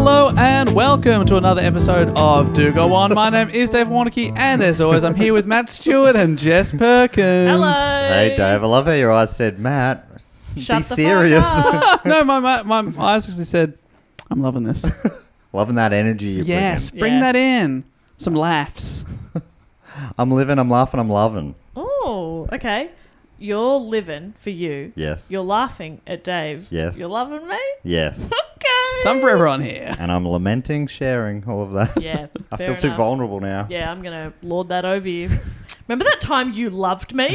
Hello and welcome to another episode of Do Go On. My name is Dave Warnocky, and as always, I'm here with Matt Stewart and Jess Perkins. Hello. Hey, Dave. I love how your eyes said, Matt, Shut be the serious. fuck up. No, my eyes actually said, I'm loving this. Loving that energy you're Yes, bring Yeah. that in. Some laughs. I'm living, I'm laughing, I'm loving. Oh, okay. You're living for you. Yes. You're laughing at Dave. Yes. You're loving me? Yes. Okay. Some for everyone here. And I'm lamenting, sharing all of that. Yeah. I fair feel too enough. vulnerable now. Yeah, I'm going to lord that over you. Remember that time you loved me?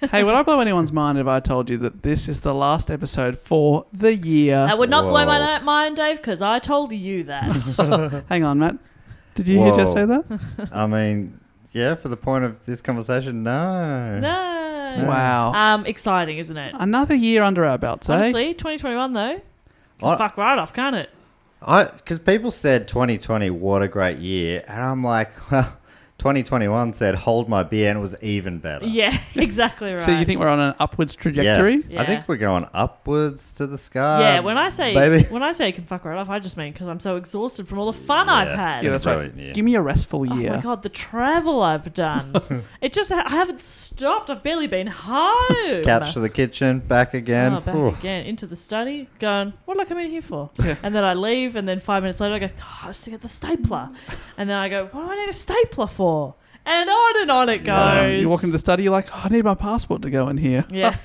Hey, would I blow anyone's mind if I told you that this is the last episode for the year? That would not blow my Whoa. mind, Dave, because I told you that. Hang on, Matt. Did you hear Jess Whoa. say that? I mean, yeah, for the point of this conversation, no. No. Wow. Exciting, isn't it? Another year under our belts, eh? Honestly, 2021 though. I- Fuck right off, can't it? Because people said 2020, what a great year. And I'm like, well, 2021 said, hold my beer, and it was even better. Yeah, exactly right. So you think we're on an upwards trajectory? Yeah. I think we're going upwards to the sky. Yeah, when I say baby. you can fuck right off, I just mean because I'm so exhausted from all the fun I've had. Yeah, that's right. Yeah. Give me a restful Oh year. my god, the travel I've done. I haven't stopped. I've barely been home. Couch to the kitchen, back again. Oh, back Ooh. again into the study, going, what did I come in here for? Yeah. And then I leave, and then 5 minutes later I go, I was to get the stapler. And then I go, what do I need a stapler for? And on it goes. You walk into the study, you're like, oh, I need my passport to go in here. Yeah.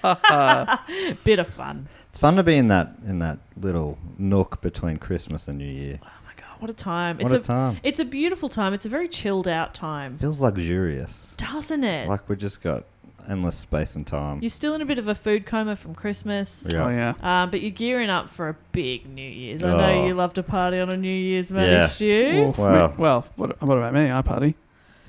Bit of fun. It's fun to be in that little nook between Christmas and New Year. Oh my god, what a time. What a time. It's a beautiful time. It's a very chilled out time. Feels luxurious. Doesn't it? Like we just got endless space and time. You're still in a bit of a food coma from Christmas. Yeah. Oh, yeah. But you're gearing up for a big New Year's. I know Oh. you love to party on a New Year's, Yeah. Matty Stew. Oof, Well. what about me? I party.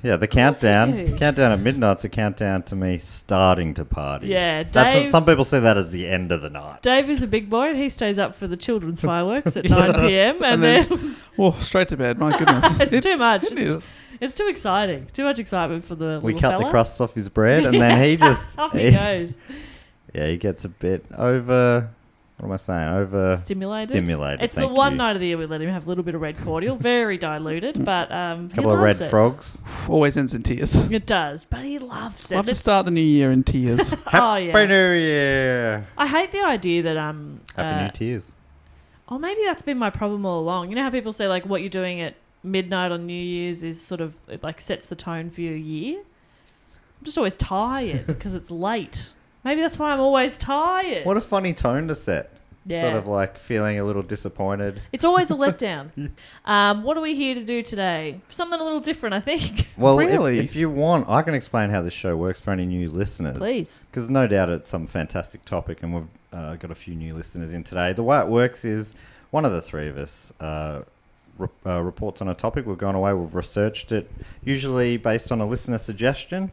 Yeah, the course you countdown. do. Countdown at midnight's a countdown to me starting to party. Yeah, That's what Dave- some people see that as the end of the night. Dave is a big boy and he stays up for the children's fireworks at 9 p.m. And then Oh, straight to bed. My goodness. it's too much. It is. It's too exciting. Too much excitement for the We little cut fella. the crusts off his bread, and then he just Off he goes. Yeah, he gets a bit over. What am I saying? Over Stimulated. It's the thank one you. night of the year we let him have a little bit of red cordial. Very diluted, but Couple of red frogs. Always ends in tears. It does, but he loves it. Love to It's- start the new year in tears. Oh, yeah. Happy New Year. I hate the idea that Happy New Tears. Oh, maybe that's been my problem all along. You know how people say like what you're doing at midnight on New Year's is sort of it like sets the tone for your year. I'm just always tired because it's late. Maybe that's why I'm always tired. What a funny tone to set. Yeah. Sort of like feeling a little disappointed. It's always a letdown. What are we here to do today? Something a little different, I think. Well, Really? if you want, I can explain how this show works for any new listeners. Please. Because no doubt it's some fantastic topic, and we've got a few new listeners in today. The way it works is one of the three of us reports on a topic. We've gone away, we've researched it, usually based on a listener suggestion,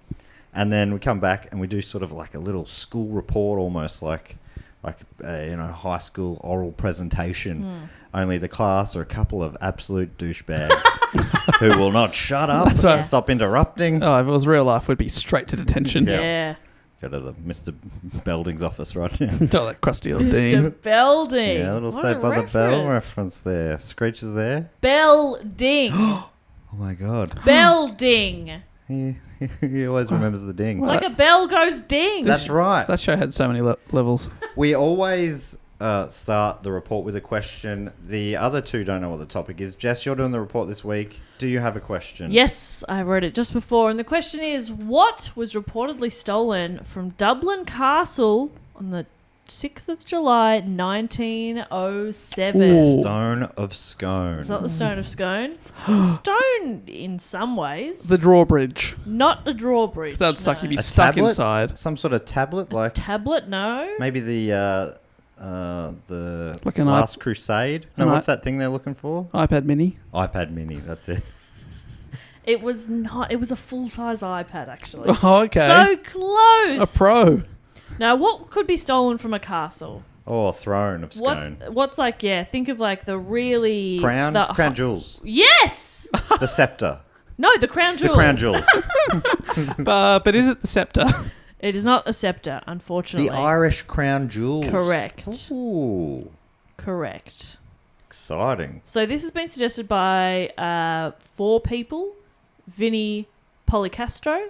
and then we come back and we do sort of like a little school report, almost like high school oral presentation. Only the class are a couple of absolute douchebags who will not shut up That's right. and stop interrupting. Oh, if it was real life, we'd be straight to detention. Yeah. Yeah. Go to the Mr. Belding's office right now. Tell that crusty old dean. Mr. Belding. Yeah, a little What Saved a by the Bell reference. reference there. Screech is there. Belding. Oh my God. Belding. He always remembers the ding. Like a bell goes ding. That's right. That show had so many levels. We always start the report with a question. The other two don't know what the topic is. Jess, you're doing the report this week. Do you have a question? Yes, I wrote it just before. And the question is, what was reportedly stolen from Dublin Castle on the 6th of July, 1907? Ooh. Stone of Scone. It's not the Stone of Scone. It's a stone in some ways. The drawbridge. Not a drawbridge. That'd suck. no. You'd be A stuck tablet? inside. Some sort of tablet, like Tablet, no. maybe the Like an Last Crusade. No, an what's that thing they're looking for? iPad mini. iPad Mini. That's it. It was not. It was a full-size iPad, actually. Oh, okay. So close. A pro. Now, what could be stolen from a castle? Oh, Throne of Scone. What's like, think of like the really... Crown jewels. Yes! The scepter. No, the crown The jewels. crown jewels. But is it the scepter? It is not a scepter, unfortunately. The Irish crown jewels. Correct. Ooh. correct. Exciting. So this has been suggested by 4 people: Vinny Policastro,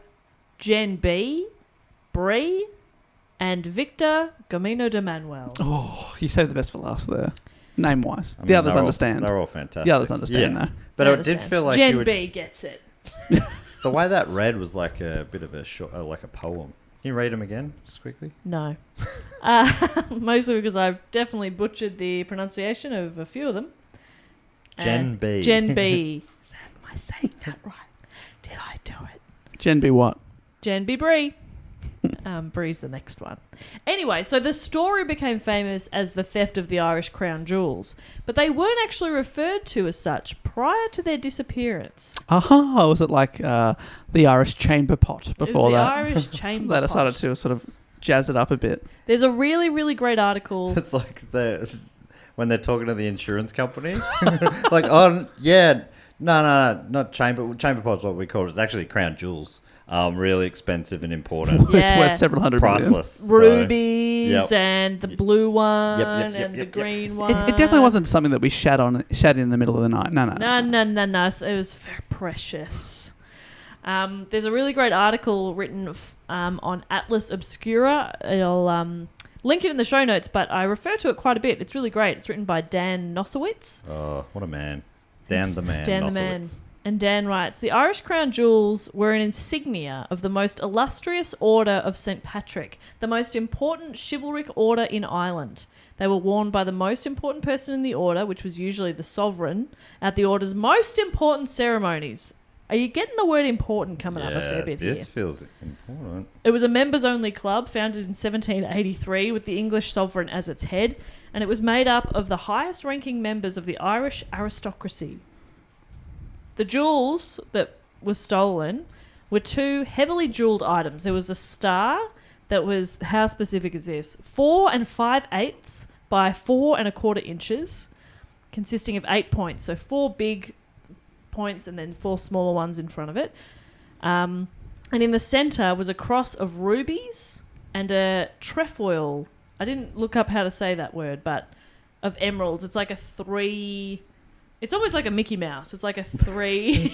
Jen B, Bree, and Victor Gomino de Manuel. Oh, you saved the best for last there. Name-wise. I mean, The others they're all- understand. They're all fantastic. The others understand, though. But I it did understand. feel like Jen you would, B gets it. the way that read was like a bit of a short, like a poem. Can you read them again, just quickly? No. Mostly because I've definitely butchered the pronunciation of a few of them. Jen B. Jen B. Am I saying that right? Did I do it? Jen B what? Jen B. Bree. Bree's the next one. Anyway, so the story became famous as the theft of the Irish crown jewels, but they weren't actually referred to as such prior to their disappearance. Aha! Was it like the Irish chamber pot before it was that? the Irish chamber They decided pot. to sort of jazz it up a bit. There's a really, really great article. It's like when they're talking to the insurance company. Like, oh, yeah, no, not chamber. Chamber pot's what we call it. It's actually crown jewels. Really expensive and important. It's Yeah. worth several hundred million. Priceless. So, Rubies Yep. and the blue one yep, and the yep. green one. It definitely wasn't something that we shat in the middle of the night. No. No. So it was very precious. There's a really great article written on Atlas Obscura. I'll link it in the show notes, but I refer to it quite a bit. It's really great. It's written by Dan Nosowitz. Oh, what a man. Dan the man. Dan the man. Nosowitz. And Dan writes, the Irish crown jewels were an insignia of the most illustrious order of St. Patrick, the most important chivalric order in Ireland. They were worn by the most important person in the order, which was usually the sovereign, at the order's most important ceremonies. Are you getting the word important coming up a fair bit here? This feels important. It was a members-only club founded in 1783 with the English sovereign as its head, and it was made up of the highest-ranking members of the Irish aristocracy. The jewels that were stolen were 2 heavily jewelled items. There was a star that was, how specific is this? 4 5/8 by 4 1/4 inches, consisting of 8 points. So 4 big points and then 4 smaller ones in front of it. And in the centre was a cross of rubies and a trefoil. I didn't look up how to say that word, but of emeralds. It's like a 3... It's almost like a Mickey Mouse. It's like a 3.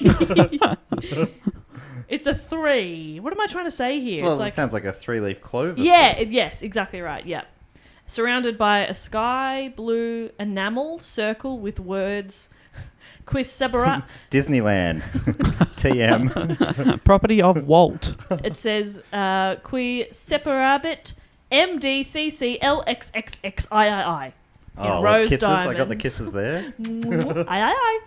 It's a 3. What am I trying to say here? So It's it sounds like a 3-leaf clover. yeah, yes, exactly right. Yeah. Surrounded by a sky blue enamel circle with words Quis separat. Disneyland. TM. Property of Walt. It says Qui separabit MDCCLXXXIII. Oh, rose kisses. I got the diamonds. kisses there. I.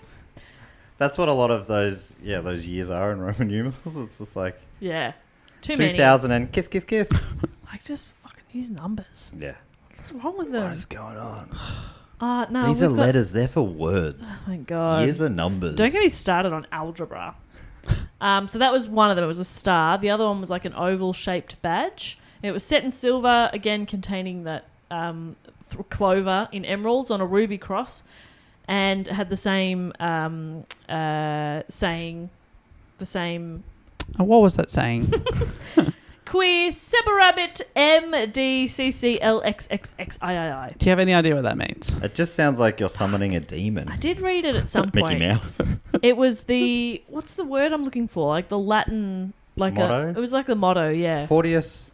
That's what a lot of those years are in Roman numerals. It's just like Yeah. Too many. 2000 and kiss, kiss, kiss. Like, just fucking use numbers. Yeah. What's wrong with them? What is going on? No, These are we've got- letters. They're for words. Oh my god. Years are numbers. Don't get me started on algebra. So that was one of them. It was a star. The other one was like an oval-shaped badge. It was set in silver, again containing that clover in emeralds on a ruby cross, and had the same saying. The same. What was that saying? Qui separabit MDCCLXXXIII. Do you have any idea what that means? It just sounds like you're summoning a demon. I did read it at some point. Mickey Mouse. It was the what's the word I'm looking for? Like the Latin, like Motto? it was like the motto, yeah. Forteus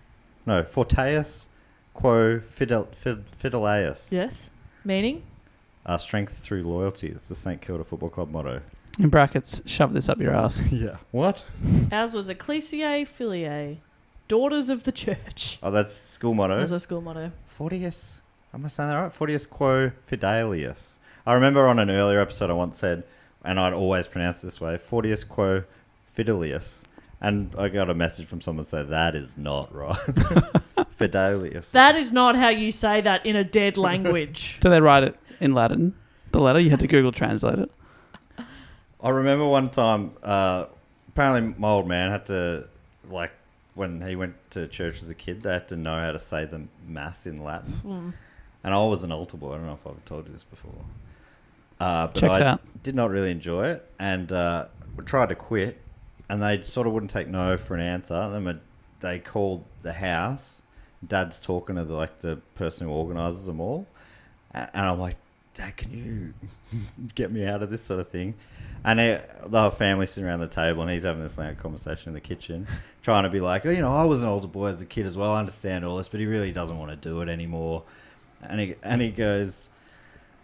quo fideleus. Yes, meaning Strength through loyalty. It's the St Kilda Football Club motto. In brackets, shove this up your ass. Yeah. What? ours was Ecclesiae Filiae, daughters of the church. Oh, that's school motto. As a school motto. Forteus. Am I saying that right? Forteus quo fidelius. I remember on an earlier episode I once said, and I'd always pronounce it this way, Forteus quo fidelius. And I got a message from someone saying that is not right. Fidelius. That is not how you say that in a dead language. Do they write it in Latin? The letter? You had to Google Translate it. I remember one time, apparently my old man had to, like, when he went to church as a kid, they had to know how to say the Mass in Latin. And I was an altar boy. I don't know if I've told you this before. But Checks I out. did not really enjoy it. And we tried to quit. And they sort of wouldn't take no for an answer. And then they called the house. Dad's talking to the person who organises them all. And I'm like, Dad, can you get me out of this sort of thing? And the whole family sitting around the table, and he's having this loud conversation in the kitchen, trying to be like, oh, I was an older boy as a kid as well. I understand all this, but he really doesn't want to do it anymore. And he goes,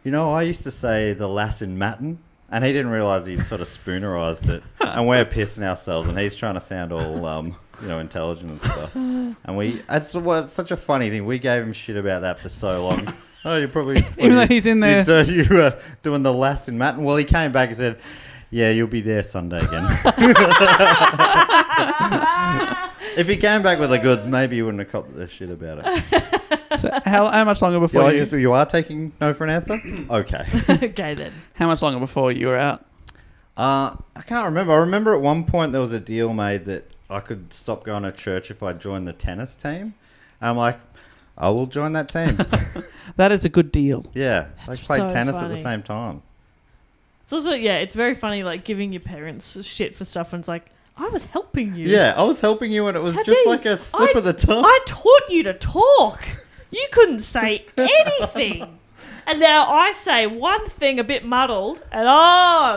I used to say the lass in matin, and he didn't realise he'd sort of spoonerised it. And we're pissing ourselves, and he's trying to sound all, intelligent and stuff. And it's such a funny thing. We gave him shit about that for so long. Oh, you probably... Even though he's in there. You were doing the lass in matin. Well, he came back and said, yeah, you'll be there Sunday again. If he came back with the goods, maybe you wouldn't have copped the shit about it. So how much longer before you are taking no for an answer? Okay. Okay, then. How much longer before you were out? I can't remember. I remember at one point there was a deal made that I could stop going to church if I joined the tennis team. And I'm like, I will join that team. That is a good deal. Yeah. That's they played so tennis at funny. the same time. It's also, it's very funny, like, giving your parents shit for stuff when it's like, I was helping you. Yeah, I was helping you and it was How just dare like you? a slip of the tongue. I taught you to talk. You couldn't say anything. And now I say one thing a bit muddled, and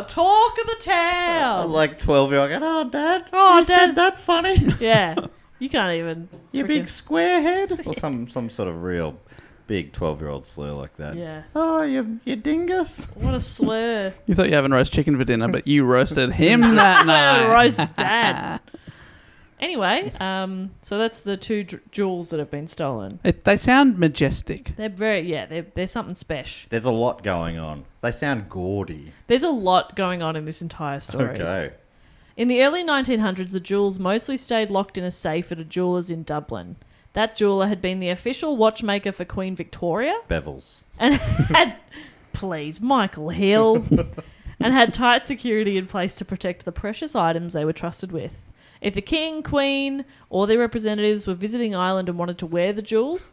talk of the town. Like 12-year-old going, oh, Dad, Oh, you Dad. said that funny. Yeah. You can't even. You freaking- big square head. Or some sort of real big 12-year-old slur like that. Yeah. Oh, you dingus. What a slur. You thought you were having roast chicken for dinner, but you roasted him that night. Roast dad. Anyway, so that's the two jewels that have been stolen. They sound majestic. They're they're something special. There's a lot going on. They sound gaudy. There's a lot going on in this entire story. Okay. In the early 1900s, the jewels mostly stayed locked in a safe at a jeweller's in Dublin. That jeweller had been the official watchmaker for Queen Victoria Bevels. and had, please, Michael Hill, and had tight security in place to protect the precious items they were trusted with. If the king, queen, or their representatives were visiting Ireland and wanted to wear the jewels,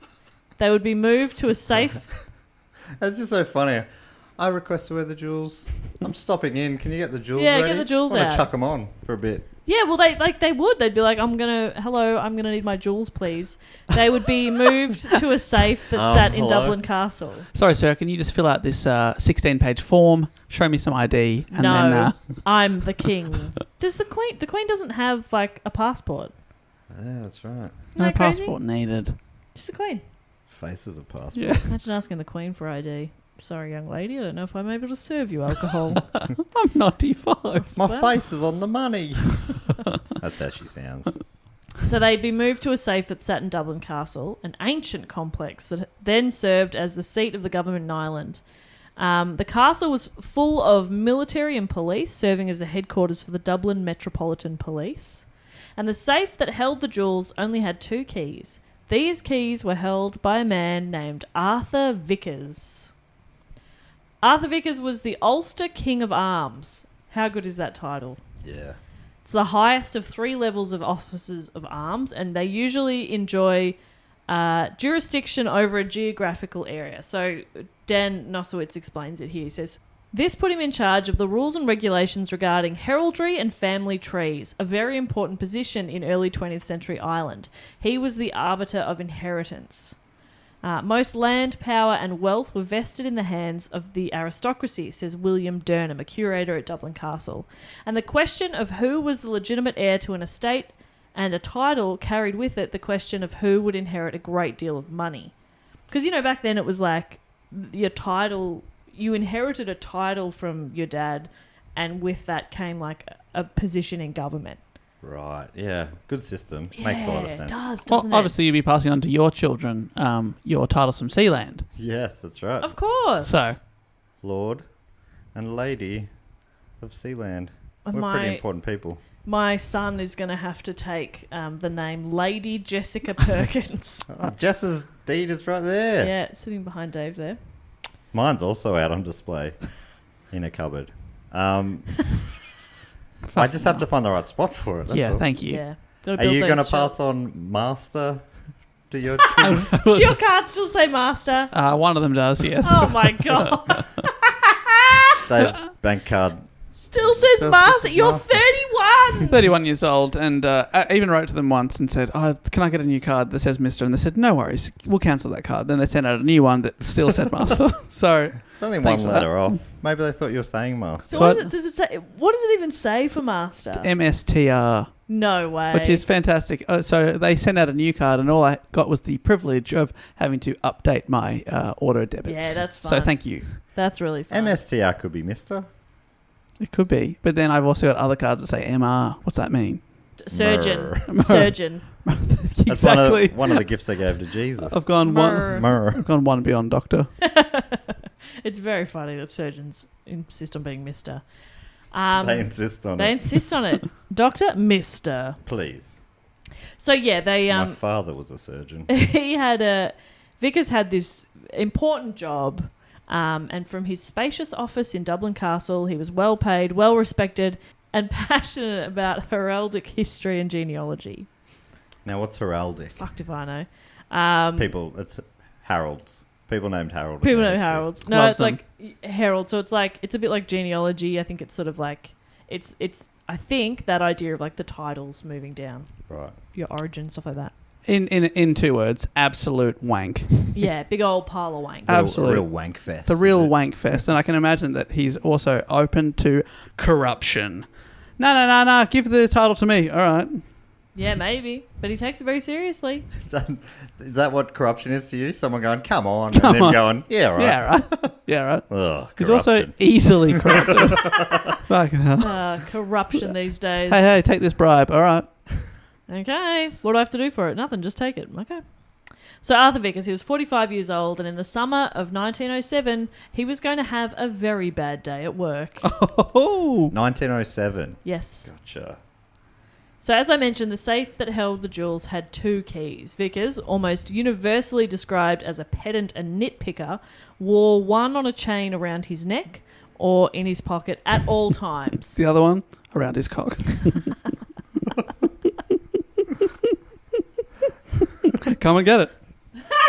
they would be moved to a safe... That's just so funny. I request to wear the jewels. I'm stopping in. Can you get the jewels Yeah, ready? get the jewels I want out. to chuck them on for a bit. Yeah, well, they would. They'd be like, I'm going to need my jewels, please. They would be moved to a safe that sat in hello. Dublin Castle. Sorry, sir, can you just fill out this 16-page form, show me some ID, and No, then... I'm the king. Does the queen doesn't have, like, a passport? Yeah, that's right. Isn't no that crazy? passport needed. Just the queen. Faces a passport. Yeah. Imagine asking the queen for ID. Sorry, young lady, I don't know if I'm able to serve you alcohol. I'm 95. My Well. face is on the money. That's how she sounds. So they'd be moved to a safe that sat in Dublin Castle, an ancient complex that then served as the seat of the government in Ireland. The castle was full of military and police, serving as the headquarters for the Dublin Metropolitan Police. And the safe that held the jewels only had 2 keys. These keys were held by a man named Arthur Vickers. Arthur Vickers was the Ulster King of Arms. How good is that title? Yeah. It's the highest of 3 levels of officers of arms, and they usually enjoy jurisdiction over a geographical area. So Dan Nosowitz explains it here. He says, this put him in charge of the rules and regulations regarding heraldry and family trees, a very important position in early 20th century Ireland. He was the arbiter of inheritance. Most land, power and wealth were vested in the hands of the aristocracy, says William Durnham, a curator at Dublin Castle. And the question of who was the legitimate heir to an estate and a title carried with it the question of who would inherit a great deal of money. Because, back then it was like your title, you inherited a title from your dad, and with that came like a position in government. Right. Yeah. Good system. Makes a lot of sense. It does, Well, doesn't it? obviously, you'd be passing on to your children your titles from Sealand. Yes, that's right. Of course. So, Lord and Lady of Sealand. We're My- pretty important people. My son is going to have to take the name Lady Jessica Perkins. Oh, Jess's deed is right there. Yeah, sitting behind Dave there. Mine's also out on display in a cupboard. I just have to find the right spot for it. That's yeah, all. thank you. Yeah. Gotta Are build you those going to shelves. pass on Master to your children? Does your card still say Master? One of them does, yes. Oh my God. Dave's bank card. Still says Still Master. says You're Master. 31. 31 years old, and I even wrote to them once and said, can I get a new card that says Mr.? And they said, no worries, we'll cancel that card. Then they sent out a new one that still said Master. So It's only thanks one for letter off. Maybe they thought you were saying Master. So what does it say? What does it even say for master? MSTR, No way. which is fantastic. So they sent out a new card, and all I got was the privilege of having to update my auto debits. Yeah, that's So fun. thank you. That's really fun. MSTR could be Mr. It could be. But then I've also got other cards that say MR. What's that mean? Surgeon. Myrrh. Surgeon. That's Exactly. one of the gifts they gave to Jesus. I've gone Myrrh. I've gone one beyond doctor. It's very funny that surgeons insist on being Mr. They insist on They it. insist on it. Doctor, Mr. Please. So yeah, they My father was a surgeon. Vickers had this important job, and from his spacious office in Dublin Castle, he was well paid, well respected, and passionate about heraldic history and genealogy. Now, what's heraldic? Fucked if I know. It's Harold's. People named Harold. in People their know history. heralds. No, Loves it's them. like herald. So it's a bit like genealogy. I think it's sort of like it's. I think that idea of like the titles moving down, Right. your origin, stuff like that. In 2 words, absolute wank. Yeah, big old pile of wank. Absolute. A real wank fest. The real is it? wank fest. And I can imagine that he's also open to corruption. No. Give the title to me. All right. Yeah, maybe, but he takes it very seriously. Is that what corruption is to you? Someone going, come on, Come and then on. going, yeah, right. Yeah, right. Yeah, right. Ugh, He's also corruption. easily corrupted. Fucking hell. Corruption these days. Hey, take this bribe. All right. Okay, what do I have to do for it? Nothing, just take it. Okay. So Arthur Vickers, he was 45 years old, and in the summer of 1907, he was going to have a very bad day at work. Oh. 1907. Yes. Gotcha. So as I mentioned, the safe that held the jewels had 2 keys. Vickers, almost universally described as a pedant and nitpicker, wore one on a chain around his neck or in his pocket at all times. The other one around his cock. Come and get it.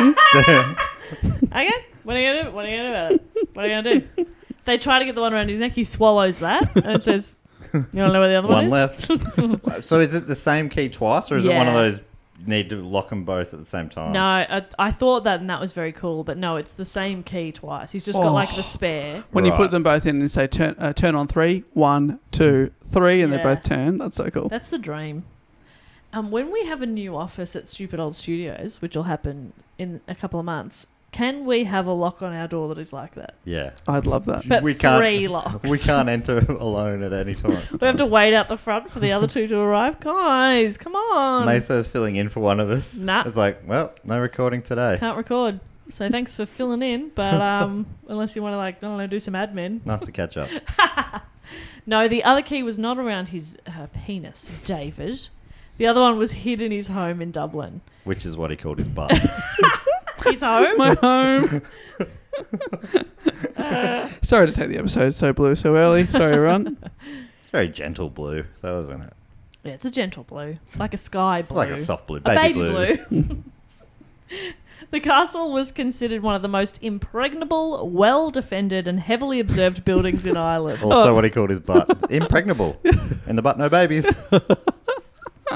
Okay, what are you going to do? What are you going to do about it? What are you going to do? They try to get the one around his neck. He swallows that and says, you want to know where the other one is? One left. So is it the same key twice, or is it one of Yeah. those you need to lock them both at the same time? No, I thought that, and that was very cool. But no, it's the same key twice. He's just got like the spare. When you Right. put them both in and say turn on 3, 1, 2, 3, and Yeah. they both turn. That's so cool. That's the dream. When we have a new office at Stupid Old Studios, which will happen in a couple of months, can we have a lock on our door that is like that? Yeah. I'd love that. But We can't- 3 locks. We can't enter alone at any time. We have to wait out the front for the other 2 to arrive. Guys, come on. Meso's filling in for one of us. Nah. It's like, well, no recording today. Can't record. So thanks for filling in, but unless you want to, like, I don't know, do some admin. Nice to catch up. No, the other key was not around his penis, David. The other one was hid in his home in Dublin. Which is what he called his butt. His home? My home. Sorry to take the episode so blue so early. Sorry, everyone. It's very gentle blue, though, isn't it? Yeah, it's a gentle blue. It's like a sky It's blue. like a soft blue. A baby blue. blue. The castle was considered one of the most impregnable, well-defended and heavily observed buildings in Ireland. Also what he called his butt. Impregnable. In the butt, no babies.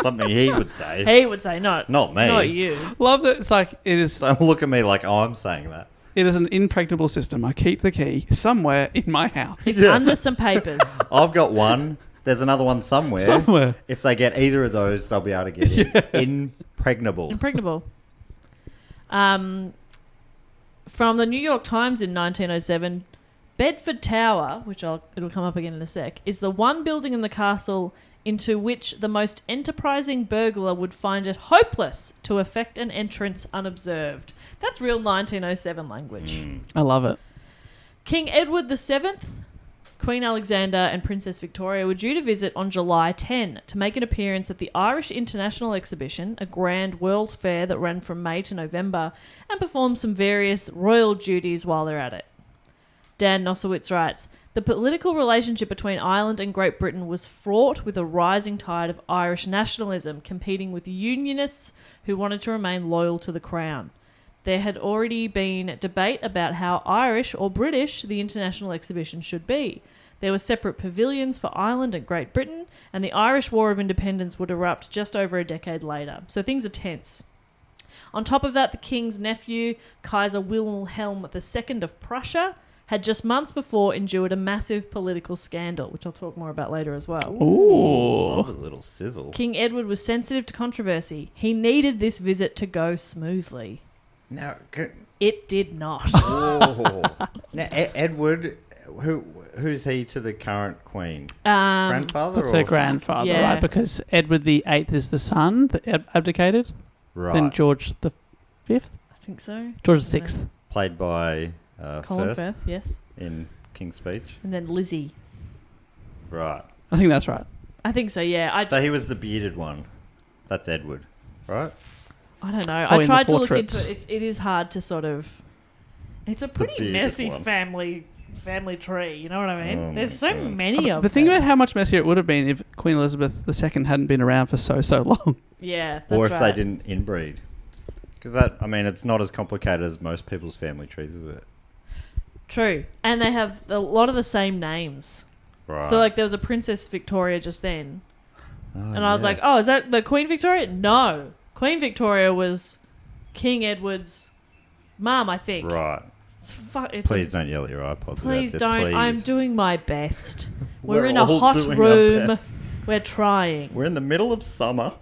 Something he would say. He would say, no. Not me. Not you. Love that it's like it is. Don't look at me like I'm saying that. It is an impregnable system. I keep the key somewhere in my house. It's Yeah. under some papers. I've got one. There's another one somewhere. Somewhere. If they get either of those, they'll be able to get it. Impregnable. Impregnable. From the New York Times in 1907, Bedford Tower, which it'll come up again in a sec, is the one building in the castle into which the most enterprising burglar would find it hopeless to effect an entrance unobserved. That's real 1907 language. I love it. King Edward VII, Queen Alexander and Princess Victoria were due to visit on July 10 to make an appearance at the Irish International Exhibition, a grand world fair that ran from May to November, and perform some various royal duties while they're at it. Dan Nosowitz writes, the political relationship between Ireland and Great Britain was fraught with a rising tide of Irish nationalism competing with Unionists who wanted to remain loyal to the Crown. There had already been debate about how Irish or British the international exhibition should be. There were separate pavilions for Ireland and Great Britain, and the Irish War of Independence would erupt just over a decade later. So things are tense. On top of that, the king's nephew, Kaiser Wilhelm II of Prussia, had just months before endured a massive political scandal, which I'll talk more about later as well. Ooh. Love a little sizzle. King Edward was sensitive to controversy. He needed this visit to go smoothly. Now, It did not. whoa. Now, Edward, who's he to the current queen? Grandfather? That's or her grandfather, Yeah. right? Because Edward VIII is the son that abdicated. Right. Then George the Fifth, I think so. George the Sixth. Played by Colin Firth Firth, yes. in King's Speech. And then Lizzie. Right. I think that's right. I think so, yeah. So he was the bearded one. That's Edward, right? I don't know. Oh, I in tried the to look portraits. into it. It is hard to sort of... It's a pretty bearded messy one. family tree, you know what I mean? Oh There's my so God. many of But think them. about how much messier it would have been if Queen Elizabeth II hadn't been around for so long. Yeah, that's Or if right. they didn't inbreed. Because that, I mean, it's not as complicated as most people's family trees, is it? True. And they have a lot of the same names. Right. So, like, there was a Princess Victoria just then. Oh, And I was yeah. like, oh, is that the Queen Victoria? No. Queen Victoria was King Edward's mum, I think. Right. It's Please don't yell at your iPods. Please about this, don't. please. I'm doing my best. We're We're in a all hot doing our room. best. We're trying. We're in the middle of summer.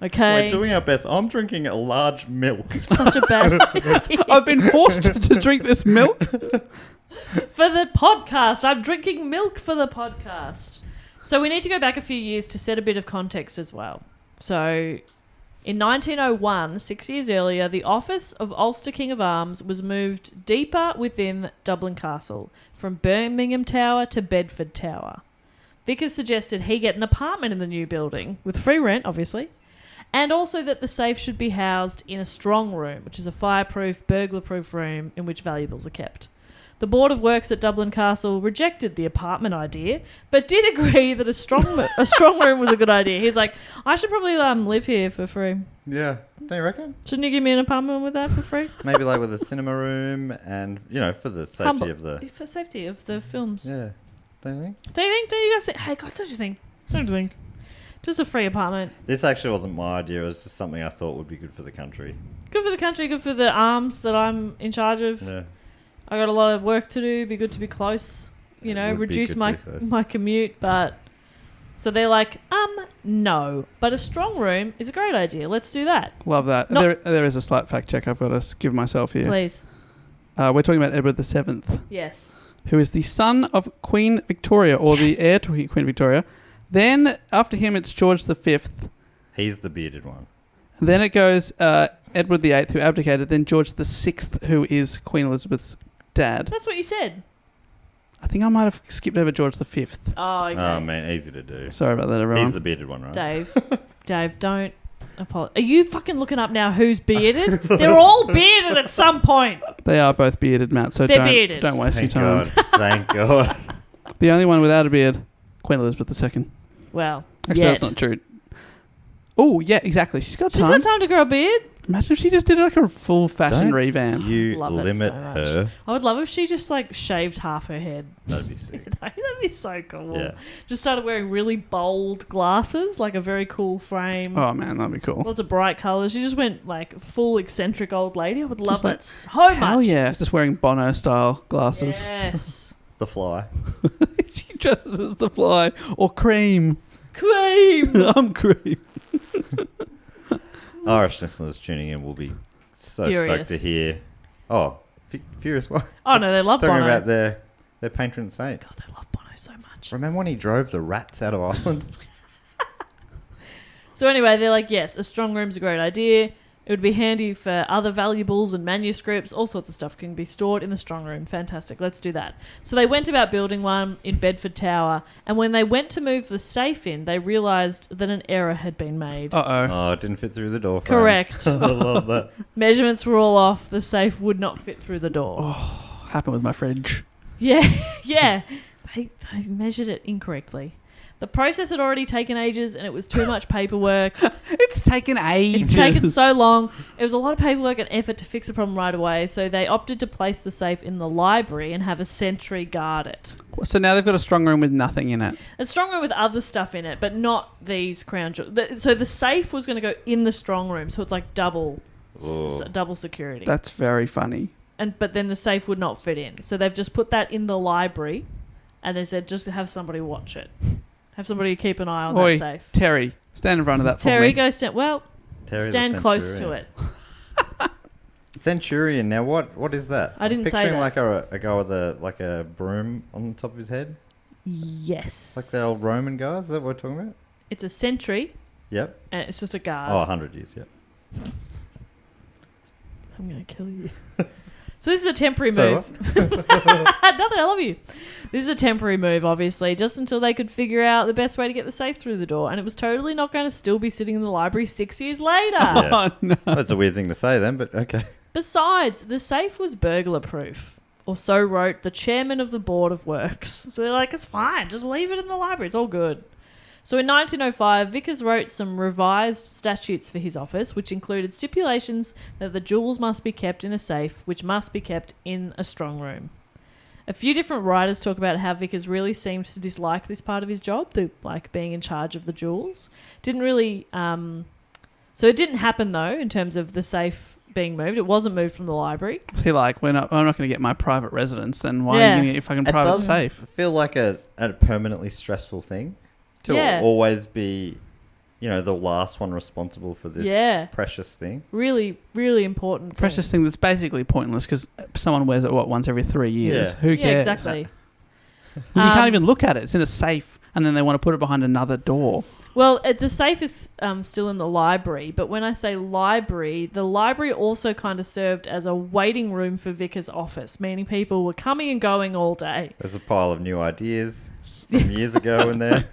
Okay. We're doing our best. I'm drinking a large milk. Such a bad idea. I've been forced to drink this milk. For the podcast. I'm drinking milk for the podcast. So we need to go back a few years to set a bit of context as well. So in 1901, 6 years earlier, the office of Ulster King of Arms was moved deeper within Dublin Castle, from Birmingham Tower to Bedford Tower. Vickers suggested he get an apartment in the new building, with free rent, obviously, and also that the safe should be housed in a strong room, which is a fireproof, burglar-proof room in which valuables are kept. The Board of Works at Dublin Castle rejected the apartment idea, but did agree that a strong room was a good idea. He's like, I should probably live here for free. Yeah. Don't you reckon? Shouldn't you give me an apartment with that for free? Maybe like with a cinema room and, for the safety of the... For safety of the films. Yeah. Don't you think? Don't you think? Don't you guys think? Hey, guys, don't you think? Don't you think? Just a free apartment. This actually wasn't my idea. It was just something I thought would be good for the country. Good for the country, good for the arms that I'm in charge of. Yeah. I got a lot of work to do. Be good to be close. It would be Reduce good to my be close. my commute. But so they're like, no. But a strong room is a great idea. Let's do that, Love that. Not- There is a slight fact check I've got to give myself here. please. We're talking about Edward VII, Yes. who is the son of Queen Victoria, or Yes. the heir to Queen Victoria. Then, after him, it's George V. He's the bearded one. Then it goes Edward VIII, who abdicated. Then George VI, who is Queen Elizabeth's dad. That's what you said. I think I might have skipped over George V. Oh, okay. Oh, man. Easy to do. Sorry about that, everyone. He's the bearded one, right? Dave, don't apologize. Are you fucking looking up now who's bearded? They're all bearded at some point. They are both bearded, Matt, so They're bearded. don't waste Thank your time. God. Thank God. The only one without a beard, Queen Elizabeth II. Well, Actually, that's not true. Oh, yeah, exactly. She's got She's time. got time to grow a beard. Imagine if she just did like a full fashion Don't revamp. You Love it limit so much. her. I would love if she just shaved half her head. That'd be sick. That'd be so cool. Yeah. Just started wearing really bold glasses, like a very cool frame. Oh, man, that'd be cool. Lots of bright colours. She just went like full eccentric old lady. I would love Just like, that so much. Hell yeah. Just wearing Bono-style glasses. Yes. The Fly. She dresses as the Fly. Or Cream. Cream. I'm Cream. Irish listeners tuning in will be so Furious. stoked to hear. Oh, Furious what? Oh no, they love Talking Bono. about their patron saint. God, they love Bono so much. Remember when he drove the rats out of Ireland? So anyway, they're like, yes, a strong room's a great idea. It would be handy for other valuables and manuscripts. All sorts of stuff can be stored in the strong room. Fantastic. Let's do that. So they went about building one in Bedford Tower. And when they went to move the safe in, they realised that an error had been made. Uh-oh. Oh, it didn't fit through the door frame. Correct. I love that. Measurements were all off. The safe would not fit through the door. Happened with my fridge. Yeah, yeah. They measured it incorrectly. The process had already taken ages and it was too much paperwork. It's taken ages. It's taken so long. It was a lot of paperwork and effort to fix the problem right away, so they opted to place the safe in the library and have a sentry guard it. So now they've got a strong room with nothing in it. A strong room with other stuff in it, but not these crown jewels. So the safe was going to go in the strong room, so it's like double security. That's very funny. But then the safe would not fit in. So they've just put that in the library and they said just have somebody watch it. Have somebody keep an eye on that safe. Terry, stand in front of that for me. Terry, go stand close to it. Centurion. Now, what is that? I didn't say Picturing that. like a guy with a broom on the top of his head, Yes. like the old Roman guys. Is that what we're talking about? It's a sentry. Yep. And it's just a guard. Oh, 100 years. Yep. I'm going to kill you. So this is a temporary So move. Nothing, I love you. This is a temporary move, obviously, just until they could figure out the best way to get the safe through the door. And it was totally not going to still be sitting in the library 6 years later. Yeah. Oh, no. That's a weird thing to say then, but okay. Besides, the safe was burglar-proof. Or so wrote the chairman of the Board of Works. So they're like, it's fine. Just leave it in the library. It's all good. So in 1905, Vickers wrote some revised statutes for his office, which included stipulations that the jewels must be kept in a safe, which must be kept in a strong room. A few different writers talk about how Vickers really seemed to dislike this part of his job, like being in charge of the jewels. Didn't really... So it didn't happen, though, in terms of the safe being moved. It wasn't moved from the library. See, like, I'm not going to get my private residence, then why are you going to get your fucking It private does safe? feel like a permanently stressful thing to always be, the last one responsible for this precious thing. Really, really important. Precious thing that's basically pointless because someone wears it, once every 3 years. Yeah. Who cares? Yeah, exactly. You can't even look at it. It's in a safe, and then they want to put it behind another door. Well, the safe is still in the library, but when I say library, the library also kind of served as a waiting room for Vickers' office, meaning people were coming and going all day. There's a pile of new ideas from years ago in there.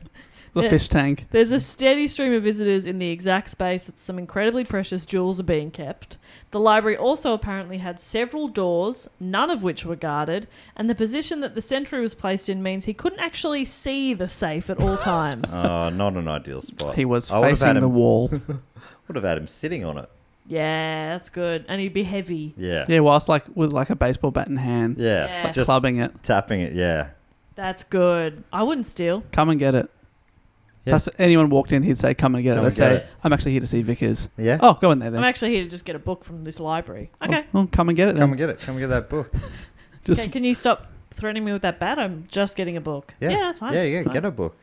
The fish tank. There's a steady stream of visitors in the exact space that some incredibly precious jewels are being kept. The library also apparently had several doors, none of which were guarded, and the position that the sentry was placed in means he couldn't actually see the safe at all times. Oh, not an ideal spot. He was facing the wall. Would have had him sitting on it. Yeah, that's good. And he'd be heavy. Yeah. Yeah, whilst with a baseball bat in hand. Yeah. Yeah. Just Clubbing it. tapping it, yeah. That's good. I wouldn't steal. Come and get it. Yeah. Plus, anyone walked in, he'd say, come and get Come it. and They'd get say, it. I'm actually here to see Vickers. Yeah. Oh, go in there then. I'm actually here to just get a book from this library. Okay. Well, come and get it then. Come and get it. Come and get that book. Just Okay, can you stop threatening me with that bat? I'm just getting a book. Yeah. That's fine. Yeah, Fine. get a book.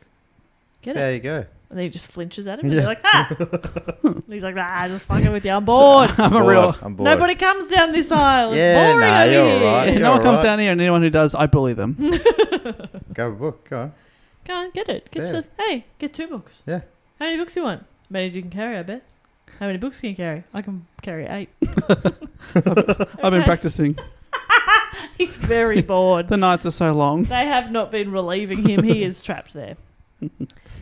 Get See it. how you go. And then he just flinches at him. And Yeah. they're like, ah. And he's like, just fucking with you. I'm bored. I'm a real... I'm bored. Nobody comes down this aisle. It's Yeah, boring nah, over you're here. all right. no one comes down here, and anyone who does, I bully them. Go a book. Go on. Go on, get it. Get 2 books. Yeah. How many books do you want? Many as you can carry, I bet. How many books can you carry? I can carry 8. I've been practicing. He's very bored. The nights are so long. They have not been relieving him. He is trapped there.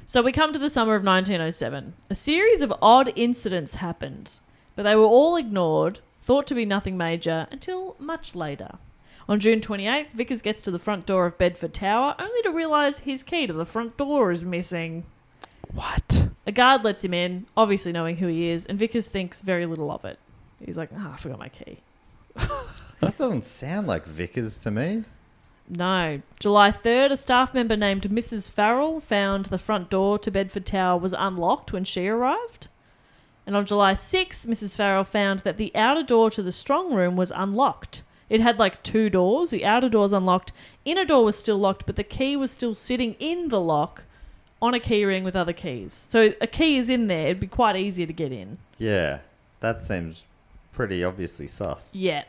So we come to the summer of 1907. A series of odd incidents happened, but they were all ignored, thought to be nothing major, until much later. On June 28th, Vickers gets to the front door of Bedford Tower, only to realise his key to the front door is missing. What? A guard lets him in, obviously knowing who he is, and Vickers thinks very little of it. He's like, I forgot my key. That doesn't sound like Vickers to me. No. July 3rd, a staff member named Mrs. Farrell found the front door to Bedford Tower was unlocked when she arrived. And on July 6th, Mrs. Farrell found that the outer door to the strong room was unlocked. It had 2 doors. The outer door was unlocked. Inner door was still locked, but the key was still sitting in the lock on a key ring with other keys. So a key is in there. It'd be quite easy to get in. Yeah. That seems pretty obviously sus. Yeah.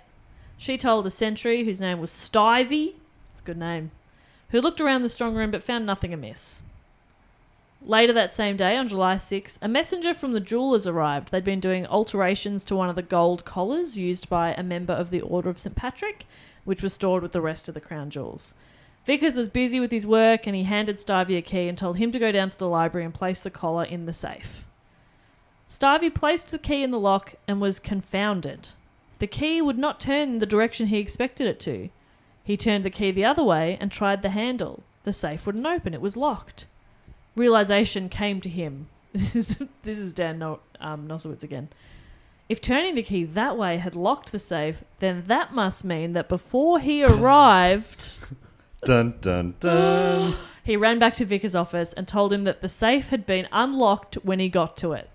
She told a sentry, whose name was Stivey, it's a good name, who looked around the strong room but found nothing amiss. Later that same day, on July 6, a messenger from the jewellers arrived. They'd been doing alterations to one of the gold collars used by a member of the Order of St. Patrick, which was stored with the rest of the crown jewels. Vickers was busy with his work and he handed Stivey a key and told him to go down to the library and place the collar in the safe. Stivey placed the key in the lock and was confounded. The key would not turn the direction he expected it to. He turned the key the other way and tried the handle. The safe wouldn't open. It was locked. realization came to him. This is Dan Nosowitz again. If turning the key that way had locked the safe, then that must mean that before he arrived... Dun, dun, dun. He ran back to Vickers' office and told him that the safe had been unlocked when he got to it.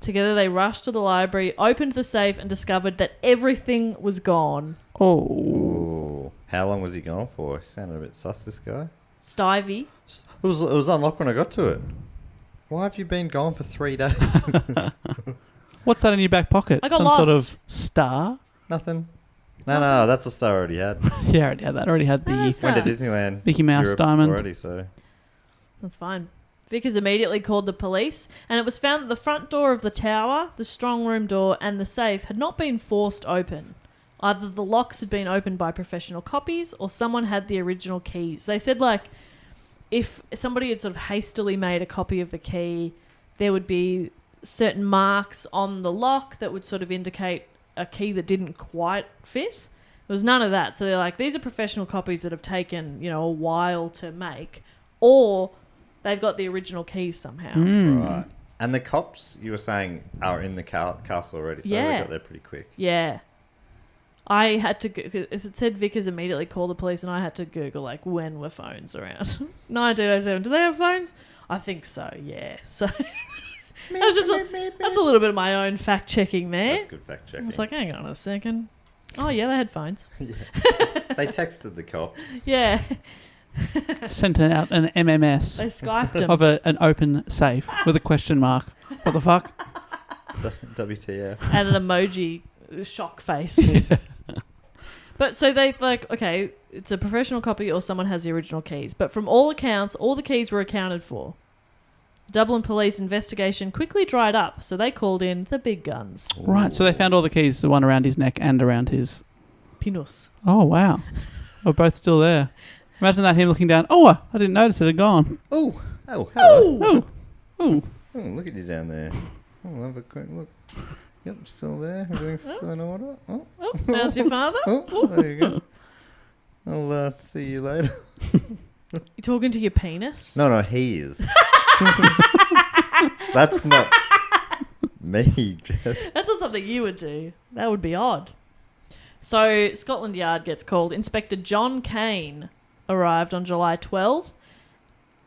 Together they rushed to the library, opened the safe and discovered that everything was gone. Oh. Ooh. How long was he gone for? He sounded a bit sus, this guy. Stivey. It was unlocked when I got to it. Why have you been gone for 3 days? What's that in your back pocket? I got Some lost. sort of star? Nothing. No, that's a star I already had. Yeah, I already had that. I already had the that's Went to that. Disneyland. Mickey Mouse Europe diamond. already, so... That's fine. Vickers immediately called the police, and it was found that the front door of the tower, the strong room door, and the safe had not been forced open. Either the locks had been opened by professional copies, or someone had the original keys. They said, like, if somebody had sort of hastily made a copy of the key, there would be certain marks on the lock that would sort of indicate a key that didn't quite fit. There was none of that. So they're like, these are professional copies that have taken, a while to make, or they've got the original keys somehow. Right. And the cops, you were saying, are in the castle already, so they got there pretty quick. Yeah. I had to, as it said, Vickers immediately called the police, and I had to Google, like, when were phones around? 1907. Do they have phones? I think so, yeah. So that's a little bit of my own fact checking there. That's good fact checking. I was like, hang on a second. Oh, yeah, they had phones. Yeah. They texted the cops. Yeah. Sent out an MMS They Skyped them. of an open safe with a question mark. What the fuck? WTF. And an emoji shock face. But so they okay, it's a professional copy or someone has the original keys. But from all accounts, all the keys were accounted for. Dublin police investigation quickly dried up, so they called in the big guns. Right, so they found all the keys, the one around his neck and around his... Pinus. Oh, wow. They're both still there. Imagine that, him looking down. Oh, I didn't notice it had gone. Oh, hello. Oh, oh. Oh, look at you down there. Oh, have a quick look. Yep, still there. Everything's still in order. Oh, How's your father? oh, there you go. I'll see you later. You talking to your penis? No, he is. That's not me, Jess. That's not something you would do. That would be odd. So Scotland Yard gets called. Inspector John Kane arrived on July 12th.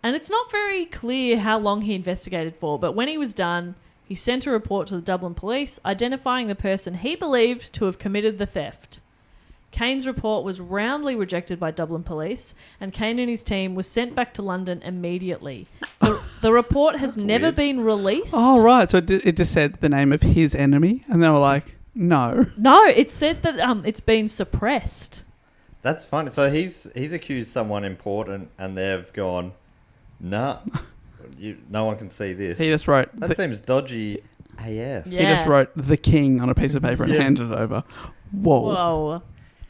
And it's not very clear how long he investigated for, but when he was done, he sent a report to the Dublin police identifying the person he believed to have committed the theft. Kane's report was roundly rejected by Dublin police, and Kane and his team was sent back to London immediately. The report has never weird. been released. Oh, right. So it just said the name of his enemy, and they were like, no. No, it said that it's been suppressed. That's funny. So he's accused someone important, and they've gone, nah, no one can see this. He just wrote... That seems dodgy AF. Yeah. He just wrote the king on a piece of paper and handed it over. Whoa.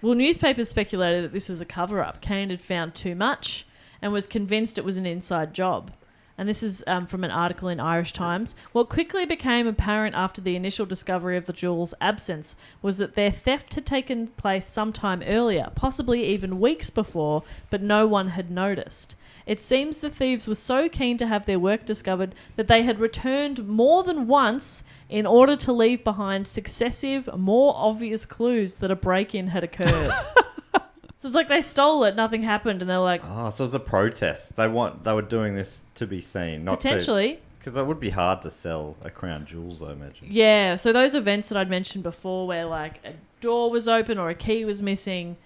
Well, newspapers speculated that this was a cover-up. Kane had found too much and was convinced it was an inside job. And this is from an article in Irish Times. What quickly became apparent after the initial discovery of the jewels' absence was that their theft had taken place sometime earlier, possibly even weeks before, but no one had noticed. It seems the thieves were so keen to have their work discovered that they had returned more than once in order to leave behind successive, more obvious clues that a break-in had occurred. So it's like they stole it, nothing happened, and they're like... Oh, so it was a protest. They were doing this to be seen, not potentially. Because it would be hard to sell a crown jewels, I imagine. Yeah, so those events that I'd mentioned before where like a door was open or a key was missing,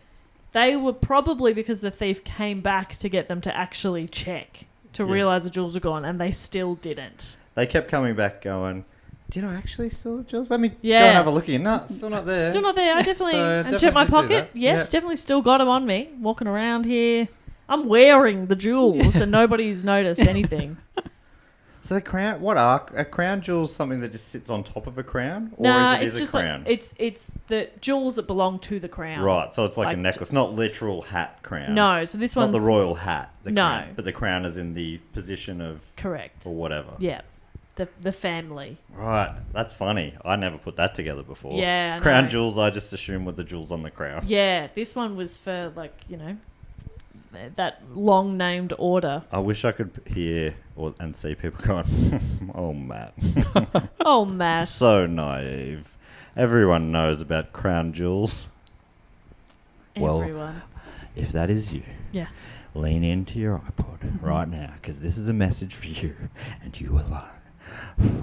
they were probably because the thief came back to get them to actually check, to realise the jewels were gone, and they still didn't. They kept coming back going, did I actually steal the jewels? Let me go and have a look in. No, still not there. Still not there. I definitely... So and check my definitely did do pocket. that. Yes, definitely still got them on me. Walking around here. I'm wearing the jewels and nobody's noticed anything. So the crown, what are a crown jewels? Something that just sits on top of a crown, or No, is it's it just a crown? like it's the jewels that belong to the crown. Right, so it's like Like a necklace, not literal hat crown. No, so this not one's the royal hat. The No. crown, but the crown is in the position of correct. or whatever. Yeah, the family. Right, that's funny. I never put that together before. Yeah, I crown know. jewels. I just assume were the jewels on the crown. Yeah, this one was for that long named order. I wish I could hear and see people going, oh, Matt. Oh, Matt. So naive. Everyone knows about crown jewels. Everyone. Well, if that is you, yeah. lean into your iPod right now, because this is a message for you and you alone.